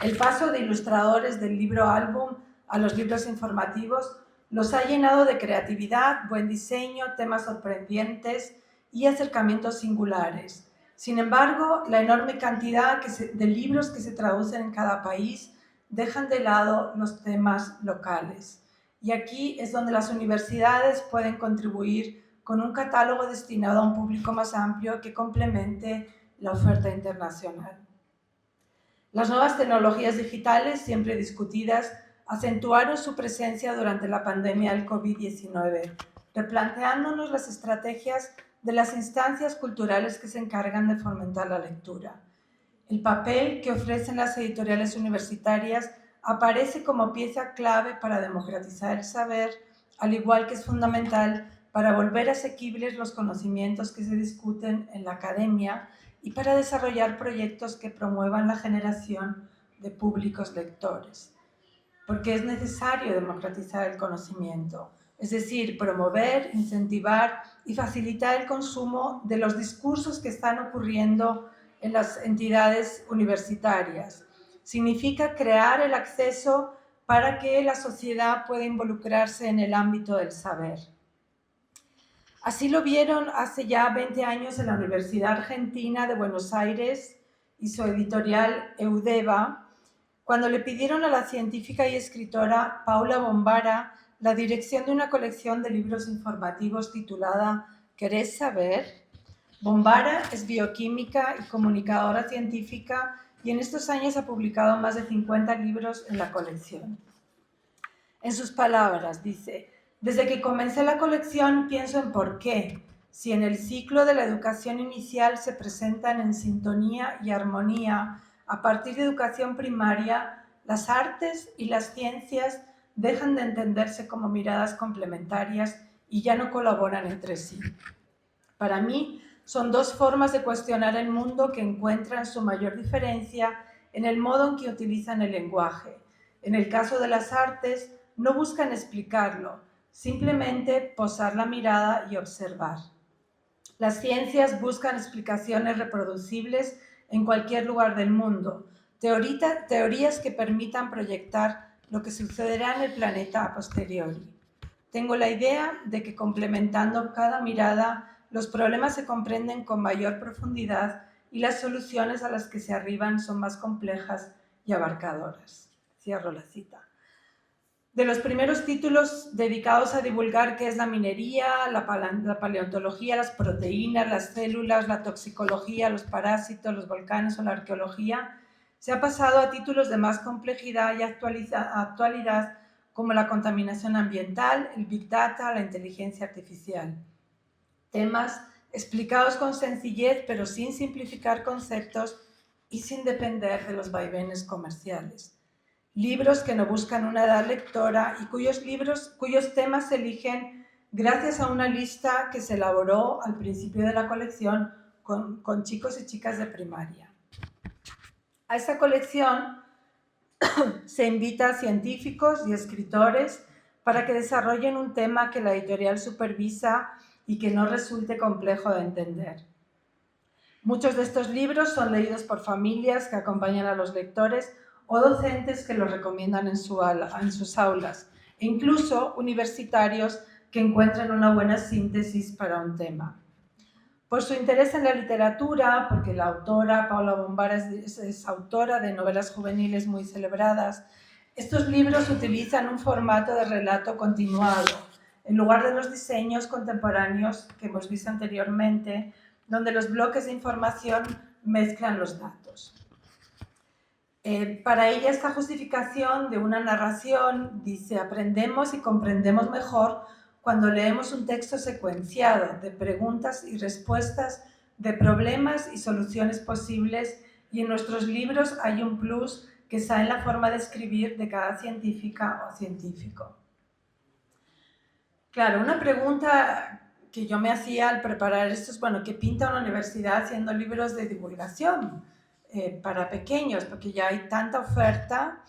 El paso de ilustradores del libro álbum a los libros informativos los ha llenado de creatividad, buen diseño, temas sorprendentes y acercamientos singulares. Sin embargo, la enorme cantidad de libros que se traducen en cada país dejan de lado los temas locales. Y aquí es donde las universidades pueden contribuir con un catálogo destinado a un público más amplio que complemente la oferta internacional. Las nuevas tecnologías digitales, siempre discutidas, acentuaron su presencia durante la pandemia del COVID-19, replanteándonos las estrategias de las instancias culturales que se encargan de fomentar la lectura. El papel que ofrecen las editoriales universitarias aparece como pieza clave para democratizar el saber, al igual que es fundamental para volver asequibles los conocimientos que se discuten en la academia y para desarrollar proyectos que promuevan la generación de públicos lectores. Porque es necesario democratizar el conocimiento, es decir, promover, incentivar y facilitar el consumo de los discursos que están ocurriendo en las entidades universitarias. Significa crear el acceso para que la sociedad pueda involucrarse en el ámbito del saber. Así lo vieron hace ya 20 años en la Universidad Argentina de Buenos Aires y su editorial Eudeva, cuando le pidieron a la científica y escritora Paula Bombara la dirección de una colección de libros informativos titulada ¿Querés saber? Bombara es bioquímica y comunicadora científica y en estos años ha publicado más de 50 libros en la colección. En sus palabras, dice: desde que comencé la colección pienso en por qué, si en el ciclo de la educación inicial se presentan en sintonía y armonía, a partir de educación primaria, las artes y las ciencias dejan de entenderse como miradas complementarias y ya no colaboran entre sí. Para mí, son dos formas de cuestionar el mundo que encuentran su mayor diferencia en el modo en que utilizan el lenguaje. En el caso de las artes, no buscan explicarlo, simplemente posar la mirada y observar. Las ciencias buscan explicaciones reproducibles en cualquier lugar del mundo, teorías que permitan proyectar lo que sucederá en el planeta a posteriori. Tengo la idea de que complementando cada mirada, los problemas se comprenden con mayor profundidad y las soluciones a las que se arriban son más complejas y abarcadoras. Cierro la cita. De los primeros títulos dedicados a divulgar qué es la minería, la paleontología, las proteínas, las células, la toxicología, los parásitos, los volcanes o la arqueología, se ha pasado a títulos de más complejidad y actualidad como la contaminación ambiental, el Big Data, la inteligencia artificial. Temas explicados con sencillez pero sin simplificar conceptos y sin depender de los vaivenes comerciales. Libros que no buscan una edad lectora y cuyos temas se eligen gracias a una lista que se elaboró al principio de la colección con chicos y chicas de primaria. A esta colección se invita a científicos y escritores para que desarrollen un tema que la editorial supervisa y que no resulte complejo de entender. Muchos de estos libros son leídos por familias que acompañan a los lectores o docentes que los recomiendan en sus aulas, e incluso universitarios que encuentran una buena síntesis para un tema. Por su interés en la literatura, porque la autora Paula Bombara es autora de novelas juveniles muy celebradas, estos libros utilizan un formato de relato continuado, en lugar de los diseños contemporáneos que hemos visto anteriormente, donde los bloques de información mezclan los datos. Para ella esta justificación de una narración dice: aprendemos y comprendemos mejor cuando leemos un texto secuenciado de preguntas y respuestas, de problemas y soluciones posibles, y en nuestros libros hay un plus que está en la forma de escribir de cada científica o científico. Claro, una pregunta que yo me hacía al preparar esto es, bueno, ¿qué pinta una universidad haciendo libros de divulgación para pequeños? Porque ya hay tanta oferta,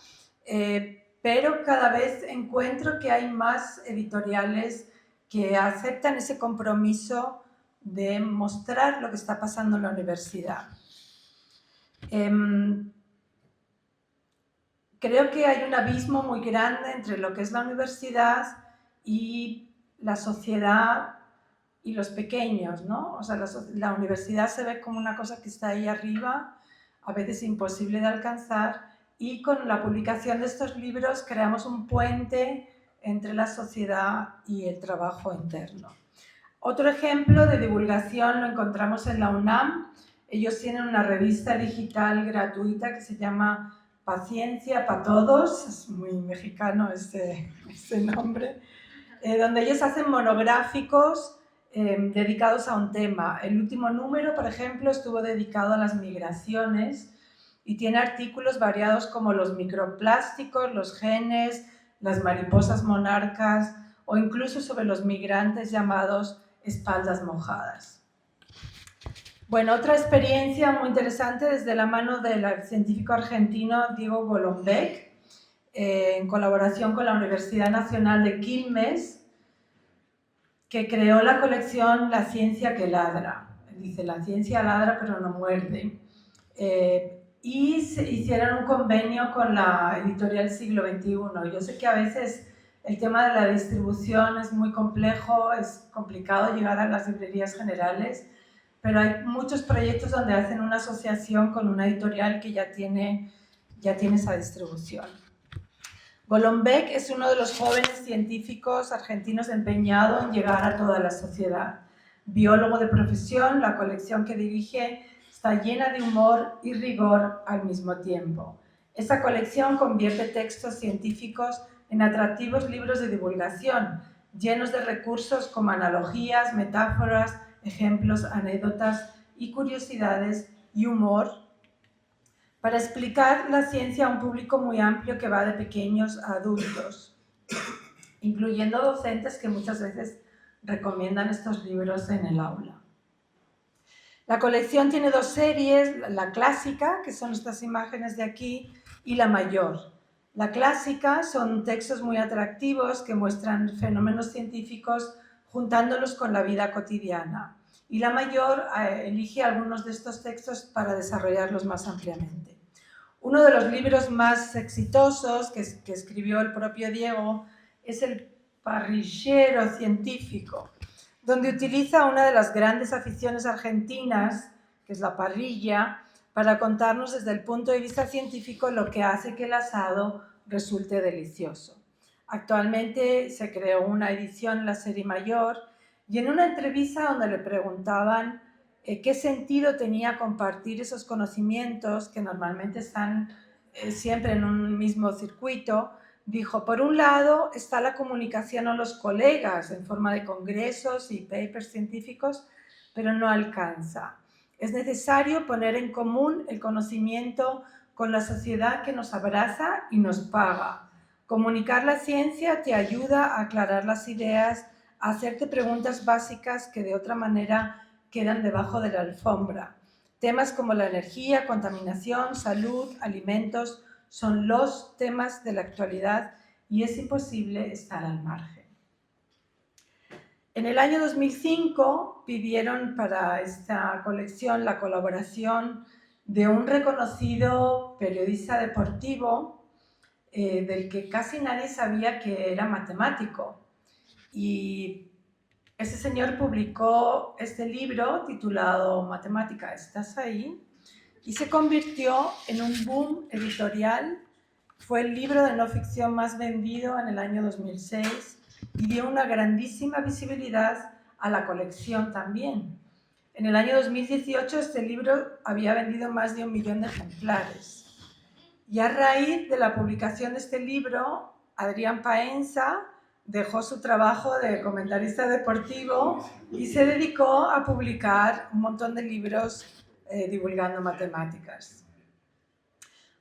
pero cada vez encuentro que hay más editoriales que aceptan ese compromiso de mostrar lo que está pasando en la universidad. Creo que hay un abismo muy grande entre lo que es la universidad y la sociedad y los pequeños, ¿no? O sea, la universidad se ve como una cosa que está ahí arriba, a veces imposible de alcanzar, y con la publicación de estos libros creamos un puente entre la sociedad y el trabajo interno. Otro ejemplo de divulgación lo encontramos en la UNAM. Ellos tienen una revista digital gratuita que se llama Paciencia para Todos, es muy mexicano ese nombre, donde ellos hacen monográficos dedicados a un tema. El último número, por ejemplo, estuvo dedicado a las migraciones y tiene artículos variados como los microplásticos, los genes, las mariposas monarcas o incluso sobre los migrantes llamados espaldas mojadas. Bueno, otra experiencia muy interesante desde la mano del científico argentino Diego Golombek, en colaboración con la Universidad Nacional de Quilmes, que creó la colección La ciencia que ladra. Dice, la ciencia ladra pero no muerde. Y se hicieron un convenio con la editorial Siglo XXI. Yo sé que a veces el tema de la distribución es muy complejo, es complicado llegar a las librerías generales, pero hay muchos proyectos donde hacen una asociación con una editorial que ya tiene esa distribución. Golombek es uno de los jóvenes científicos argentinos empeñado en llegar a toda la sociedad. Biólogo de profesión, la colección que dirige está llena de humor y rigor al mismo tiempo. Esta colección convierte textos científicos en atractivos libros de divulgación, llenos de recursos como analogías, metáforas, ejemplos, anécdotas y curiosidades y humor para explicar la ciencia a un público muy amplio que va de pequeños a adultos, incluyendo docentes que muchas veces recomiendan estos libros en el aula. La colección tiene dos series, la clásica, que son estas imágenes de aquí, y la mayor. La clásica son textos muy atractivos que muestran fenómenos científicos juntándolos con la vida cotidiana. y la mayor elige algunos de estos textos para desarrollarlos más ampliamente. Uno de los libros más exitosos que escribió el propio Diego es El parrillero científico, donde utiliza una de las grandes aficiones argentinas, que es la parrilla, para contarnos desde el punto de vista científico lo que hace que el asado resulte delicioso. Actualmente se creó una edición en la serie mayor y en una entrevista donde le preguntaban qué sentido tenía compartir esos conocimientos que normalmente están siempre en un mismo circuito, dijo, por un lado está la comunicación a los colegas en forma de congresos y papers científicos, pero no alcanza. Es necesario poner en común el conocimiento con la sociedad que nos abraza y nos paga. Comunicar la ciencia te ayuda a aclarar las ideas, a hacerte preguntas básicas que de otra manera quedan debajo de la alfombra. Temas como la energía, contaminación, salud, alimentos son los temas de la actualidad y es imposible estar al margen. En el año 2005 pidieron para esta colección la colaboración de un reconocido periodista deportivo del que casi nadie sabía que era matemático. Y ese señor publicó este libro titulado Matemática, ¿estás ahí? Y se convirtió en un boom editorial. Fue el libro de no ficción más vendido en el año 2006 y dio una grandísima visibilidad a la colección también. En el año 2018 este libro había vendido más de 1 millón de ejemplares. Y a raíz de la publicación de este libro, Adrián Paenza dejó su trabajo de comentarista deportivo y se dedicó a publicar un montón de libros divulgando matemáticas.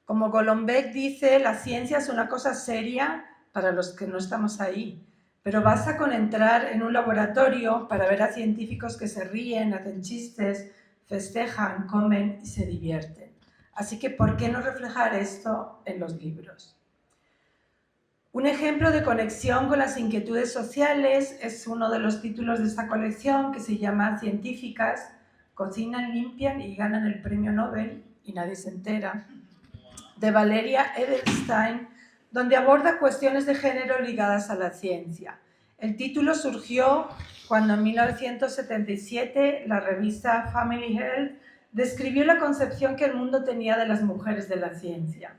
Como Golombek dice, la ciencia es una cosa seria para los que no estamos ahí, pero basta con entrar en un laboratorio para ver a científicos que se ríen, hacen chistes, festejan, comen y se divierten. Así que, ¿por qué no reflejar esto en los libros? Un ejemplo de conexión con las inquietudes sociales es uno de los títulos de esta colección que se llama Científicas, cocinan, limpian y ganan el premio Nobel y nadie se entera, de Valeria Edelstein, donde aborda cuestiones de género ligadas a la ciencia. El título surgió cuando en 1977 la revista Family Health describió la concepción que el mundo tenía de las mujeres de la ciencia.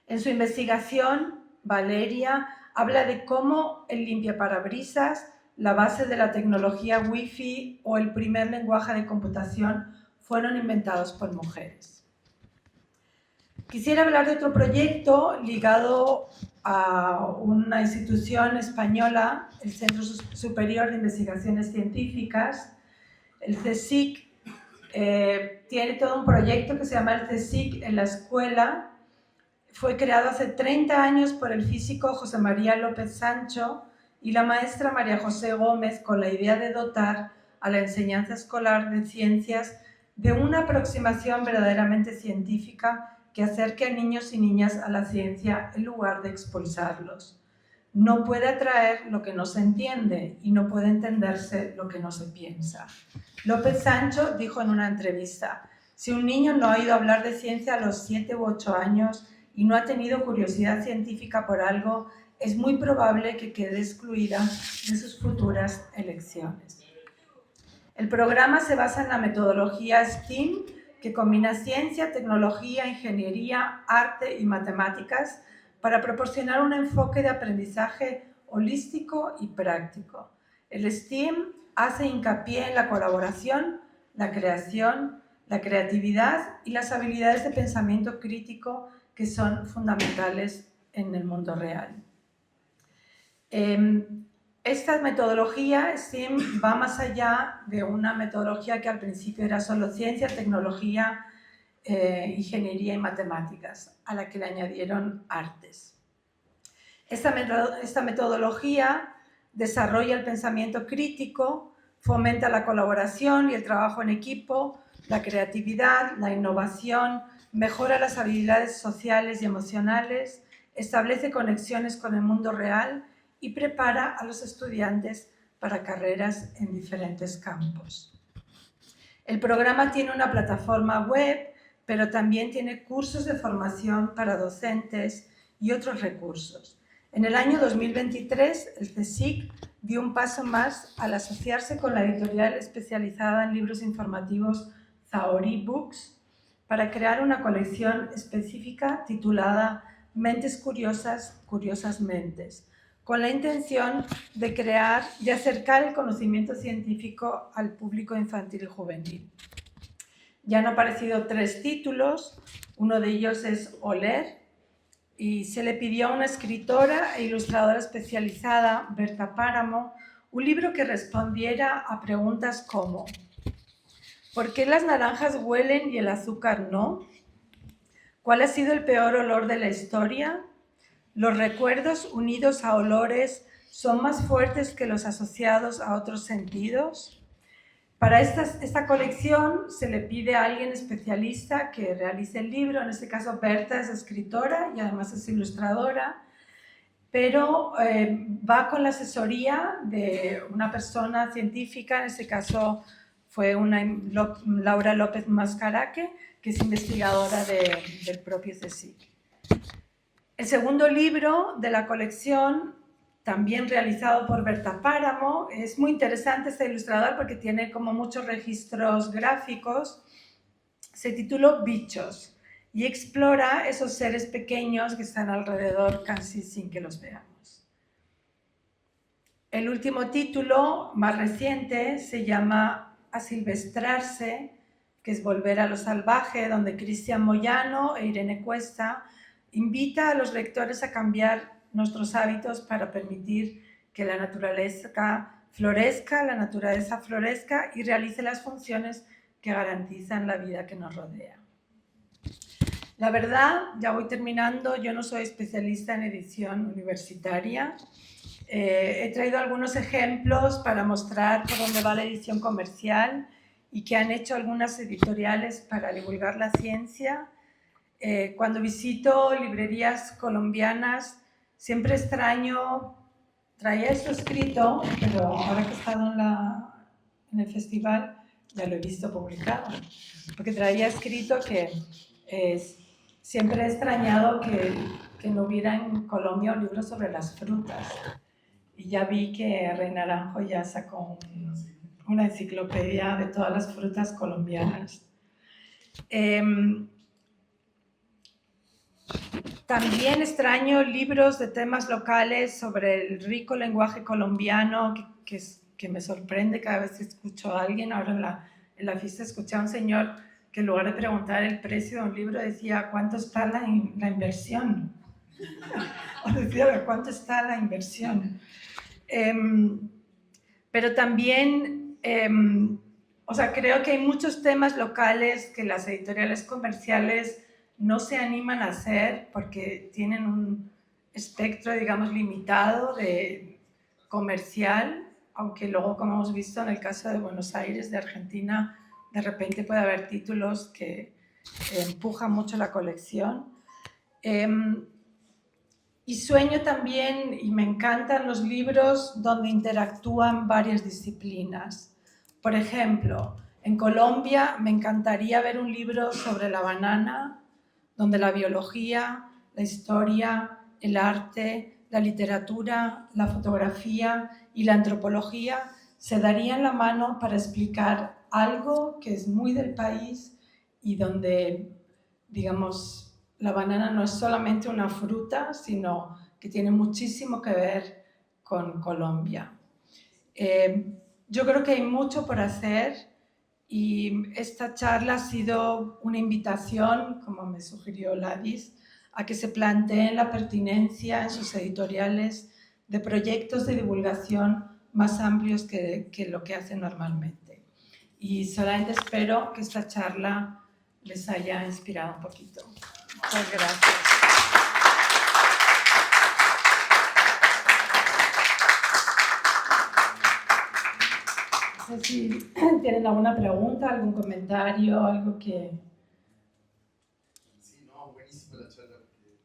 En su investigación, Valeria habla de cómo el limpiaparabrisas, la base de la tecnología Wi-Fi o el primer lenguaje de computación fueron inventados por mujeres. Quisiera hablar de otro proyecto ligado a una institución española, el Centro Superior de Investigaciones Científicas, el CSIC. Tiene todo un proyecto que se llama el CSIC en la escuela. Fue creado hace 30 años por el físico José María López Sancho y la maestra María José Gómez con la idea de dotar a la enseñanza escolar de ciencias de una aproximación verdaderamente científica que acerque a niños y niñas a la ciencia en lugar de expulsarlos. No puede atraer lo que no se entiende y no puede entenderse lo que no se piensa. López Sancho dijo en una entrevista, si un niño no ha oído hablar de ciencia a los 7 u 8 años y no ha tenido curiosidad científica por algo, es muy probable que quede excluida de sus futuras elecciones. El programa se basa en la metodología STEAM, que combina ciencia, tecnología, ingeniería, arte y matemáticas para proporcionar un enfoque de aprendizaje holístico y práctico. El STEAM hace hincapié en la colaboración, la creación, la creatividad y las habilidades de pensamiento crítico que son fundamentales en el mundo real. Esta metodología STEAM va más allá de una metodología que al principio era solo ciencia, tecnología, ingeniería y matemáticas, a la que le añadieron artes. Esta metodología desarrolla el pensamiento crítico, fomenta la colaboración y el trabajo en equipo, la creatividad, la innovación, mejora las habilidades sociales y emocionales, establece conexiones con el mundo real y prepara a los estudiantes para carreras en diferentes campos. El programa tiene una plataforma web, pero también tiene cursos de formación para docentes y otros recursos. En el año 2023, el CSIC dio un paso más al asociarse con la editorial especializada en libros informativos Zahorí Books para crear una colección específica titulada Mentes Curiosas, Curiosas Mentes, con la intención de acercar el conocimiento científico al público infantil y juvenil. Ya han aparecido 3 títulos, uno de ellos es Oler, y se le pidió a una escritora e ilustradora especializada, Berta Páramo, un libro que respondiera a preguntas como ¿por qué las naranjas huelen y el azúcar no? ¿Cuál ha sido el peor olor de la historia? ¿Los recuerdos unidos a olores son más fuertes que los asociados a otros sentidos? Para esta colección se le pide a alguien especialista que realice el libro. En este caso Berta es escritora y además es ilustradora, pero va con la asesoría de una persona científica, en este caso fue Laura López Mascaraque, que es investigadora del propio CSIC. El segundo libro de la colección, también realizado por Berta Páramo, es muy interesante este ilustrador porque tiene como muchos registros gráficos. Se tituló Bichos y explora esos seres pequeños que están alrededor casi sin que los veamos. El último título, más reciente, se llama Asilvestrarse, que es volver a lo salvaje, donde Cristian Moyano e Irene Cuesta invita a los lectores a cambiar nuestros hábitos para permitir que la naturaleza florezca y realice las funciones que garantizan la vida que nos rodea. La verdad, ya voy terminando, yo no soy especialista en edición universitaria. He traído algunos ejemplos para mostrar por dónde va la edición comercial y que han hecho algunas editoriales para divulgar la ciencia. Cuando visito librerías colombianas, siempre extraño, traía esto escrito, pero ahora que he estado en el festival ya lo he visto publicado, porque traía escrito que siempre he extrañado que no hubiera en Colombia un libro sobre las frutas. Y ya vi que Rey Naranjo ya sacó una enciclopedia de todas las frutas colombianas. También extraño libros de temas locales sobre el rico lenguaje colombiano que me sorprende cada vez que escucho a alguien. Ahora en la fiesta escuché a un señor que en lugar de preguntar el precio de un libro decía ¿cuánto está la inversión? O decía ¿cuánto está la inversión? Pero también, creo que hay muchos temas locales que las editoriales comerciales no se animan a hacer porque tienen un espectro, digamos, limitado de comercial, aunque luego, como hemos visto en el caso de Buenos Aires, de Argentina, de repente puede haber títulos que empujan mucho la colección. Y sueño también, y me encantan los libros donde interactúan varias disciplinas. Por ejemplo, en Colombia me encantaría ver un libro sobre la banana, donde la biología, la historia, el arte, la literatura, la fotografía y la antropología se darían la mano para explicar algo que es muy del país y donde, digamos, la banana no es solamente una fruta, sino que tiene muchísimo que ver con Colombia. Yo creo que hay mucho por hacer y esta charla ha sido una invitación, como me sugirió Ladis, a que se planteen la pertinencia en sus editoriales de proyectos de divulgación más amplios que lo que hacen normalmente. Y solamente espero que esta charla les haya inspirado un poquito. Muchas gracias. No sé si tienen alguna pregunta, algún comentario, algo que... Sí, no, buenísima la charla, porque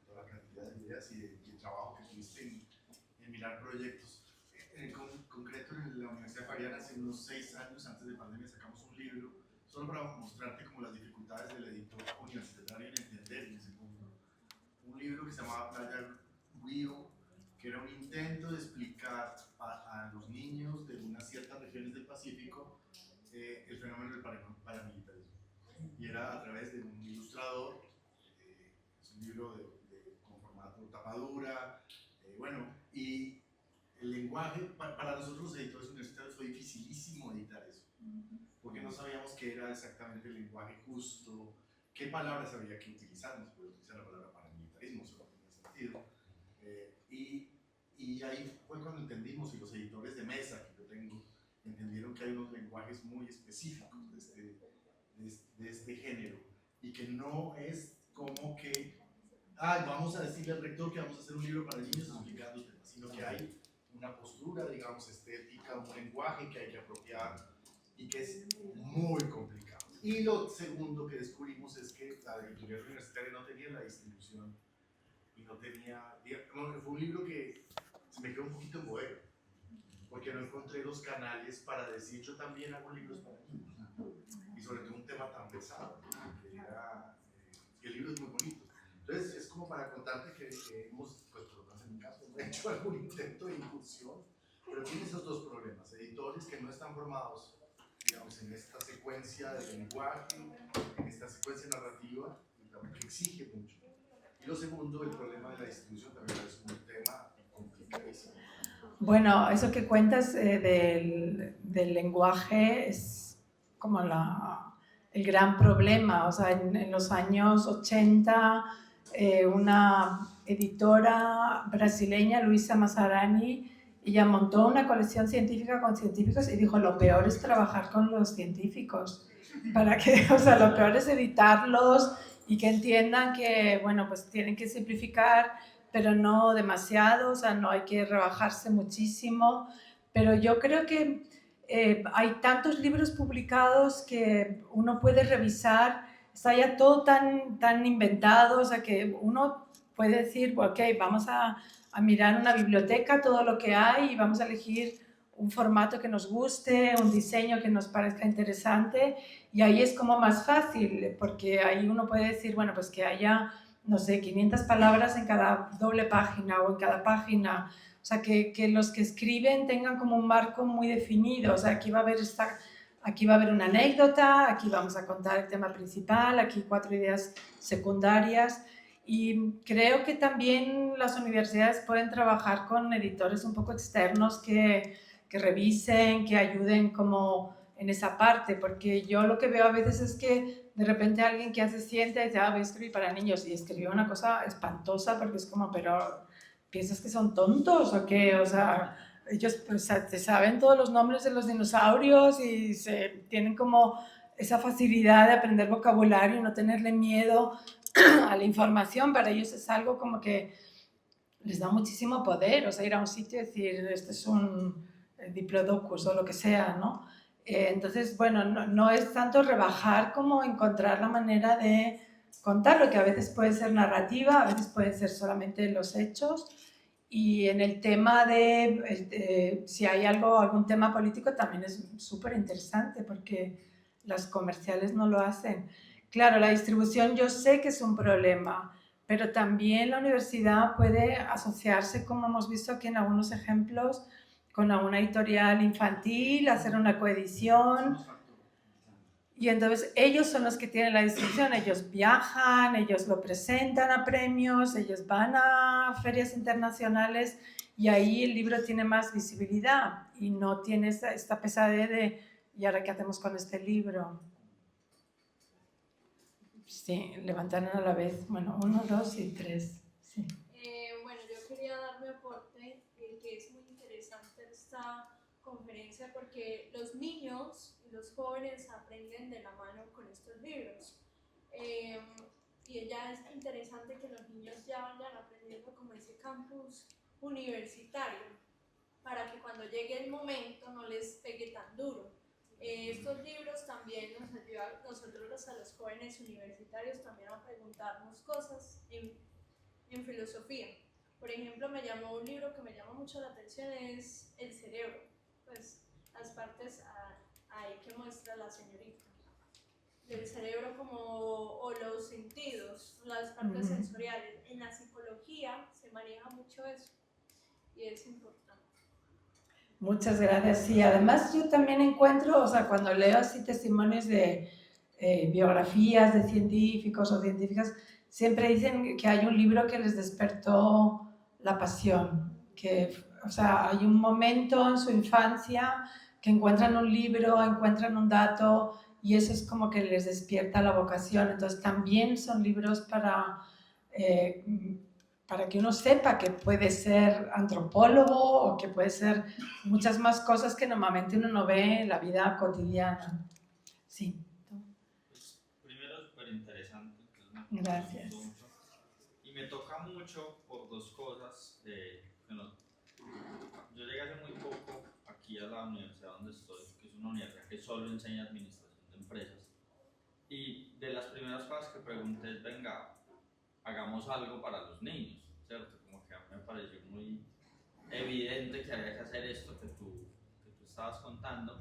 toda la cantidad de ideas y el trabajo que tuviste en mirar proyectos. en concreto en la Universidad Javeriana hace unos 6 años antes de pandemia sacamos un libro solo para mostrarte como las dificultades del editor universitario en entender en ese mundo. Un libro que se llamaba Playa Río, que era un intento de explicar a los niños de unas ciertas regiones del Pacífico el fenómeno del paramilitarismo. Y era a través de un ilustrador, es un libro con formato tapadura, bueno, y el lenguaje, para nosotros los editores universitarios fue dificilísimo editar eso, porque no sabíamos qué era exactamente el lenguaje justo, qué palabras había que utilizar, no se puede utilizar la palabra paramilitarismo, eso no tiene sentido. Y ahí fue cuando entendimos, y los editores de mesa que yo tengo, entendieron que hay unos lenguajes muy específicos de este género, y que no es como que, vamos a decirle al rector que vamos a hacer un libro para niños explicando temas, sino que hay una postura, digamos, estética, un lenguaje que hay que apropiar y que es muy complicado. Y lo segundo que descubrimos es que la editorial universitaria no tenía la distribución y no tenía, digamos, fue un libro que se me quedó un poquito en bodega, porque no encontré los canales para decir yo también hago libros para niños, y sobre todo un tema tan pesado, que era, el libro es muy bonito. Entonces es como para contarte que hemos, pues por lo menos en mi caso, hecho algún intento de incursión, pero tiene esos dos problemas: editores que no están formados, digamos, en esta secuencia de lenguaje, en esta secuencia narrativa, y también que exige mucho. Y lo segundo, el problema de la distribución también es un tema complicadísimo. Bueno, eso que cuentas del lenguaje es como el gran problema. O sea, en los años 80, una editora brasileña, Luisa Massarani, ella montó una colección científica con científicos y dijo, lo peor es trabajar con los científicos. O sea, lo peor es editarlos y que entiendan que, bueno, pues tienen que simplificar, pero no demasiado, o sea, no hay que rebajarse muchísimo. Pero yo creo que hay tantos libros publicados que uno puede revisar, está ya todo tan inventado, o sea, que uno puede decir, ok, vamos a mirar una biblioteca, todo lo que hay, y vamos a elegir un formato que nos guste, un diseño que nos parezca interesante, y ahí es como más fácil, porque ahí uno puede decir, bueno, pues que haya, no sé, 500 palabras en cada doble página o en cada página. O sea, que los que escriben tengan como un marco muy definido. O sea, aquí va a haber una anécdota, aquí vamos a contar el tema principal, aquí 4 ideas secundarias. Y creo que también las universidades pueden trabajar con editores un poco externos que revisen, que ayuden como en esa parte, porque yo lo que veo a veces es que de repente alguien que hace ciencia dice, voy a escribir para niños, y escribió una cosa espantosa, porque es como, pero ¿piensas que son tontos o qué? O sea, ellos pues, se saben todos los nombres de los dinosaurios y tienen como esa facilidad de aprender vocabulario y no tenerle miedo a la información. Para ellos es algo como que les da muchísimo poder, o sea, ir a un sitio y decir, este es un diplodocus o lo que sea, ¿no? Entonces, bueno, no es tanto rebajar como encontrar la manera de contarlo, que a veces puede ser narrativa, a veces pueden ser solamente los hechos. Y en el tema de si hay algún tema político también es súper interesante, porque las comerciales no lo hacen. Claro, la distribución yo sé que es un problema, pero también la universidad puede asociarse, como hemos visto aquí en algunos ejemplos, con alguna editorial infantil, hacer una coedición. Y entonces ellos son los que tienen la distribución, ellos viajan, ellos lo presentan a premios, ellos van a ferias internacionales, y ahí el libro tiene más visibilidad y no tiene esta pesadez de ¿y ahora qué hacemos con este libro? Sí, levantaron a la vez, bueno, 1, 2 y 3. Sí. Bueno, yo quería dar mi aporte, que es muy interesante esta conferencia, porque los niños y los jóvenes aprenden de la mano con estos libros. Y ya es interesante que los niños ya vayan aprendiendo como ese campus universitario, para que cuando llegue el momento no les pegue tan duro. Estos libros también nos ayudan nosotros a los jóvenes universitarios también a preguntarnos cosas en filosofía. Por ejemplo, un libro que me llama mucho la atención es El cerebro, pues las partes ahí que muestra la señorita del cerebro o los sentidos, las partes sensoriales. En la psicología se maneja mucho eso y es importante. Muchas gracias. Sí, además yo también encuentro, o sea, cuando leo así testimonios de biografías de científicos o científicas, siempre dicen que hay un libro que les despertó la pasión, que, o sea, hay un momento en su infancia que encuentran un libro, encuentran un dato y eso es como que les despierta la vocación. Entonces también son libros para que uno sepa que puede ser antropólogo o que puede ser muchas más cosas que normalmente uno no ve en la vida cotidiana. Sí. Pues, primero, súper interesante. Gracias. Y me toca mucho por dos cosas. Yo llegué hace muy poco aquí a la universidad donde estoy, que es una universidad que solo enseña administración de empresas. Y de las primeras cosas que pregunté es, venga, hagamos algo para los niños, ¿cierto? Como que a mí me pareció muy evidente que había que hacer esto que tú estabas contando.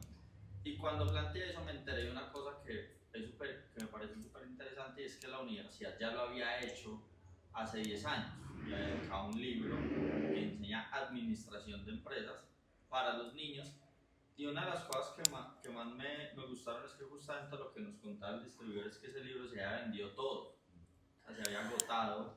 Y cuando planteé eso me enteré de una cosa que me parece súper interesante, y es que la universidad ya lo había hecho hace 10 años. Ya había dedicado un libro que enseña administración de empresas para los niños. Y una de las cosas que más me gustaron es que justamente lo que nos contaba el distribuidor es que ese libro se había vendido todo. O sea, se había agotado.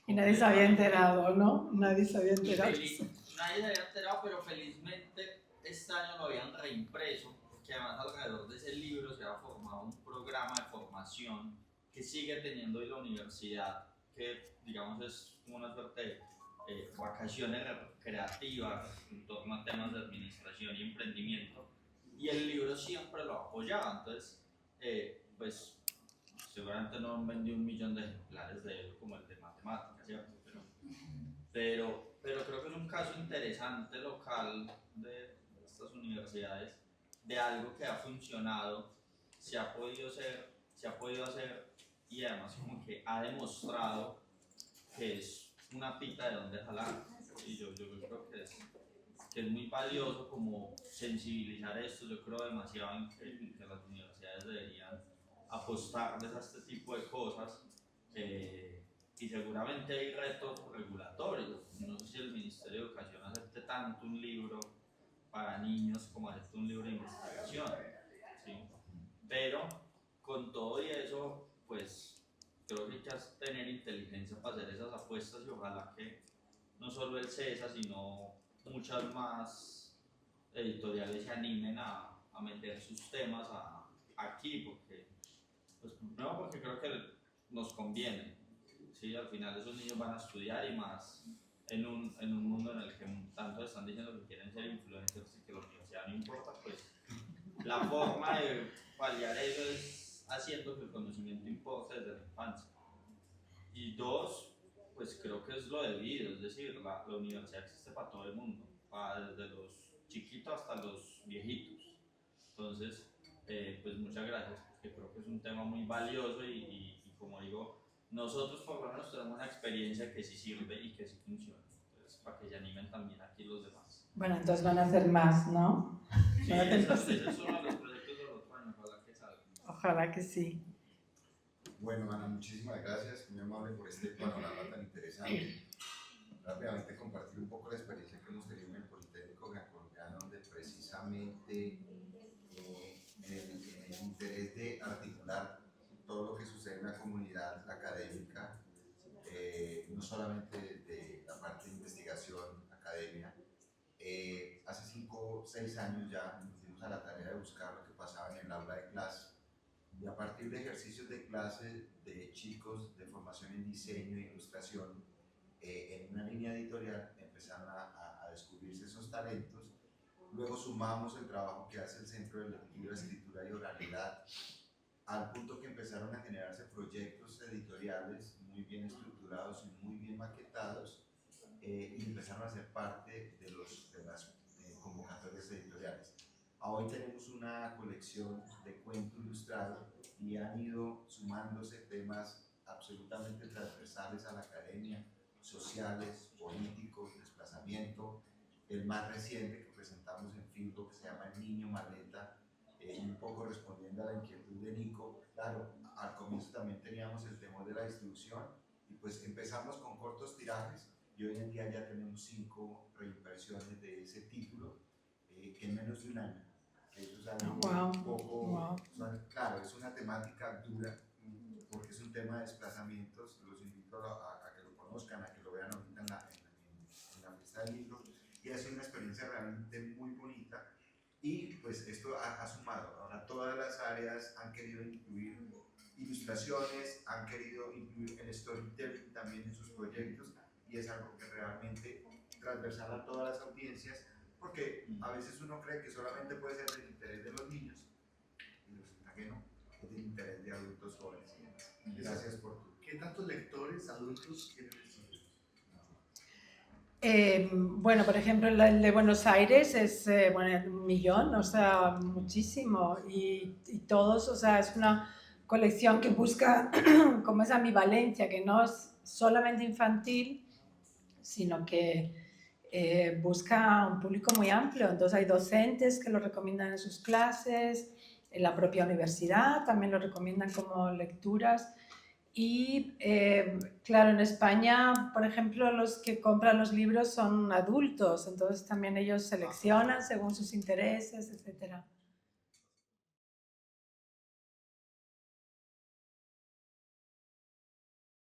Y nadie se había enterado, ¿no? Nadie se había enterado. Nadie se había enterado, pero felizmente este año lo habían reimpreso, porque además alrededor de ese libro se ha formado un programa de formación que sigue teniendo hoy la universidad, que digamos es como una suerte de vacaciones creativas en torno a temas de administración y emprendimiento, y el libro siempre lo apoyaba. Entonces, pues seguramente no han vendido 1 millón de ejemplares de él como el de matemáticas, ¿cierto? Pero creo que es un caso interesante local de estas universidades, de algo que ha funcionado, se ha podido hacer y además como que ha demostrado que es una pita de donde jalar. Y yo creo que es muy valioso como sensibilizar esto. Yo creo demasiado en que las universidades deberían apostarles a este tipo de cosas, y seguramente hay retos regulatorios. No sé si el Ministerio de Educación acepte tanto un libro para niños como acepte un libro de investigación, ¿sí? Pero con todo y eso, pues creo que hay que tener inteligencia para hacer esas apuestas, y ojalá que no solo el CESA, sino muchas más editoriales se animen a meter sus temas aquí, porque pues primero porque creo que nos conviene, ¿sí? Al final esos niños van a estudiar, y más en un mundo en el que tanto están diciendo que quieren ser influencers y que la universidad no importa, pues la forma de paliar eso es haciendo que el conocimiento importe desde la infancia. Y dos, pues creo que es lo debido, es decir, la universidad existe para todo el mundo, desde los chiquitos hasta los viejitos. Entonces, pues muchas gracias, porque creo que es un tema muy valioso y como digo, nosotros por lo menos tenemos una experiencia que sí sirve y que sí funciona. Entonces, para que se animen también aquí los demás. Bueno, entonces van a hacer más, ¿no? Sí, ese es uno de los proyectos del otro año, ojalá que salga. Ojalá que sí. Bueno, Ana, muchísimas gracias, muy amable por este panorama tan interesante. Rápidamente compartir un poco la experiencia que hemos tenido en el Politécnico Gran Colombiano, donde precisamente en el interés de articular todo lo que sucede en la comunidad académica, no solamente de la parte de investigación, academia, hace 5 o 6 años ya nos dimos a la tarea de buscar lo que pasaba en el aula de clase, y a partir de ejercicios de clase de chicos de formación en diseño e ilustración, en una línea editorial empezaron a descubrirse esos talentos. Luego sumamos el trabajo que hace el Centro de Lectura, Escritura y Oralidad, al punto que empezaron a generarse proyectos editoriales muy bien estructurados y muy bien maquetados, y empezaron a ser parte de las convocatorias editoriales. Hoy tenemos una colección de cuento ilustrado y han ido sumándose temas absolutamente transversales a la academia, sociales, políticos, desplazamiento. El más reciente que presentamos en Filco, que se llama El Niño Maleta, y un poco respondiendo a la inquietud de Nico. Claro, al comienzo también teníamos el temor de la distribución y pues empezamos con cortos tirajes y hoy en día ya tenemos 5 reimpresiones de ese título en menos de un año. Eso es algo un poco, claro, es una temática dura porque es un tema de desplazamientos. Los invito a que lo conozcan, a que lo vean ahorita en la fiesta del libro, y ha sido una experiencia realmente muy bonita. Y pues esto ha sumado. Ahora todas las áreas han querido incluir ilustraciones, han querido incluir el storytelling también en sus proyectos, y es algo que realmente transversal a todas las audiencias, porque a veces uno cree que solamente puede ser del interés de los niños, y resulta que no, es del interés de adultos jóvenes. Gracias por tu. ¿Qué tantos lectores adultos tienen estos libros? Bueno, por ejemplo, el de Buenos Aires es 1 millón, o sea, muchísimo. Y todos, o sea, es una colección que busca como esa ambivalencia, que no es solamente infantil, sino que busca un público muy amplio. Entonces hay docentes que lo recomiendan en sus clases, en la propia universidad también lo recomiendan como lecturas. Y claro, en España, por ejemplo, los que compran los libros son adultos, entonces también ellos seleccionan según sus intereses, etcétera.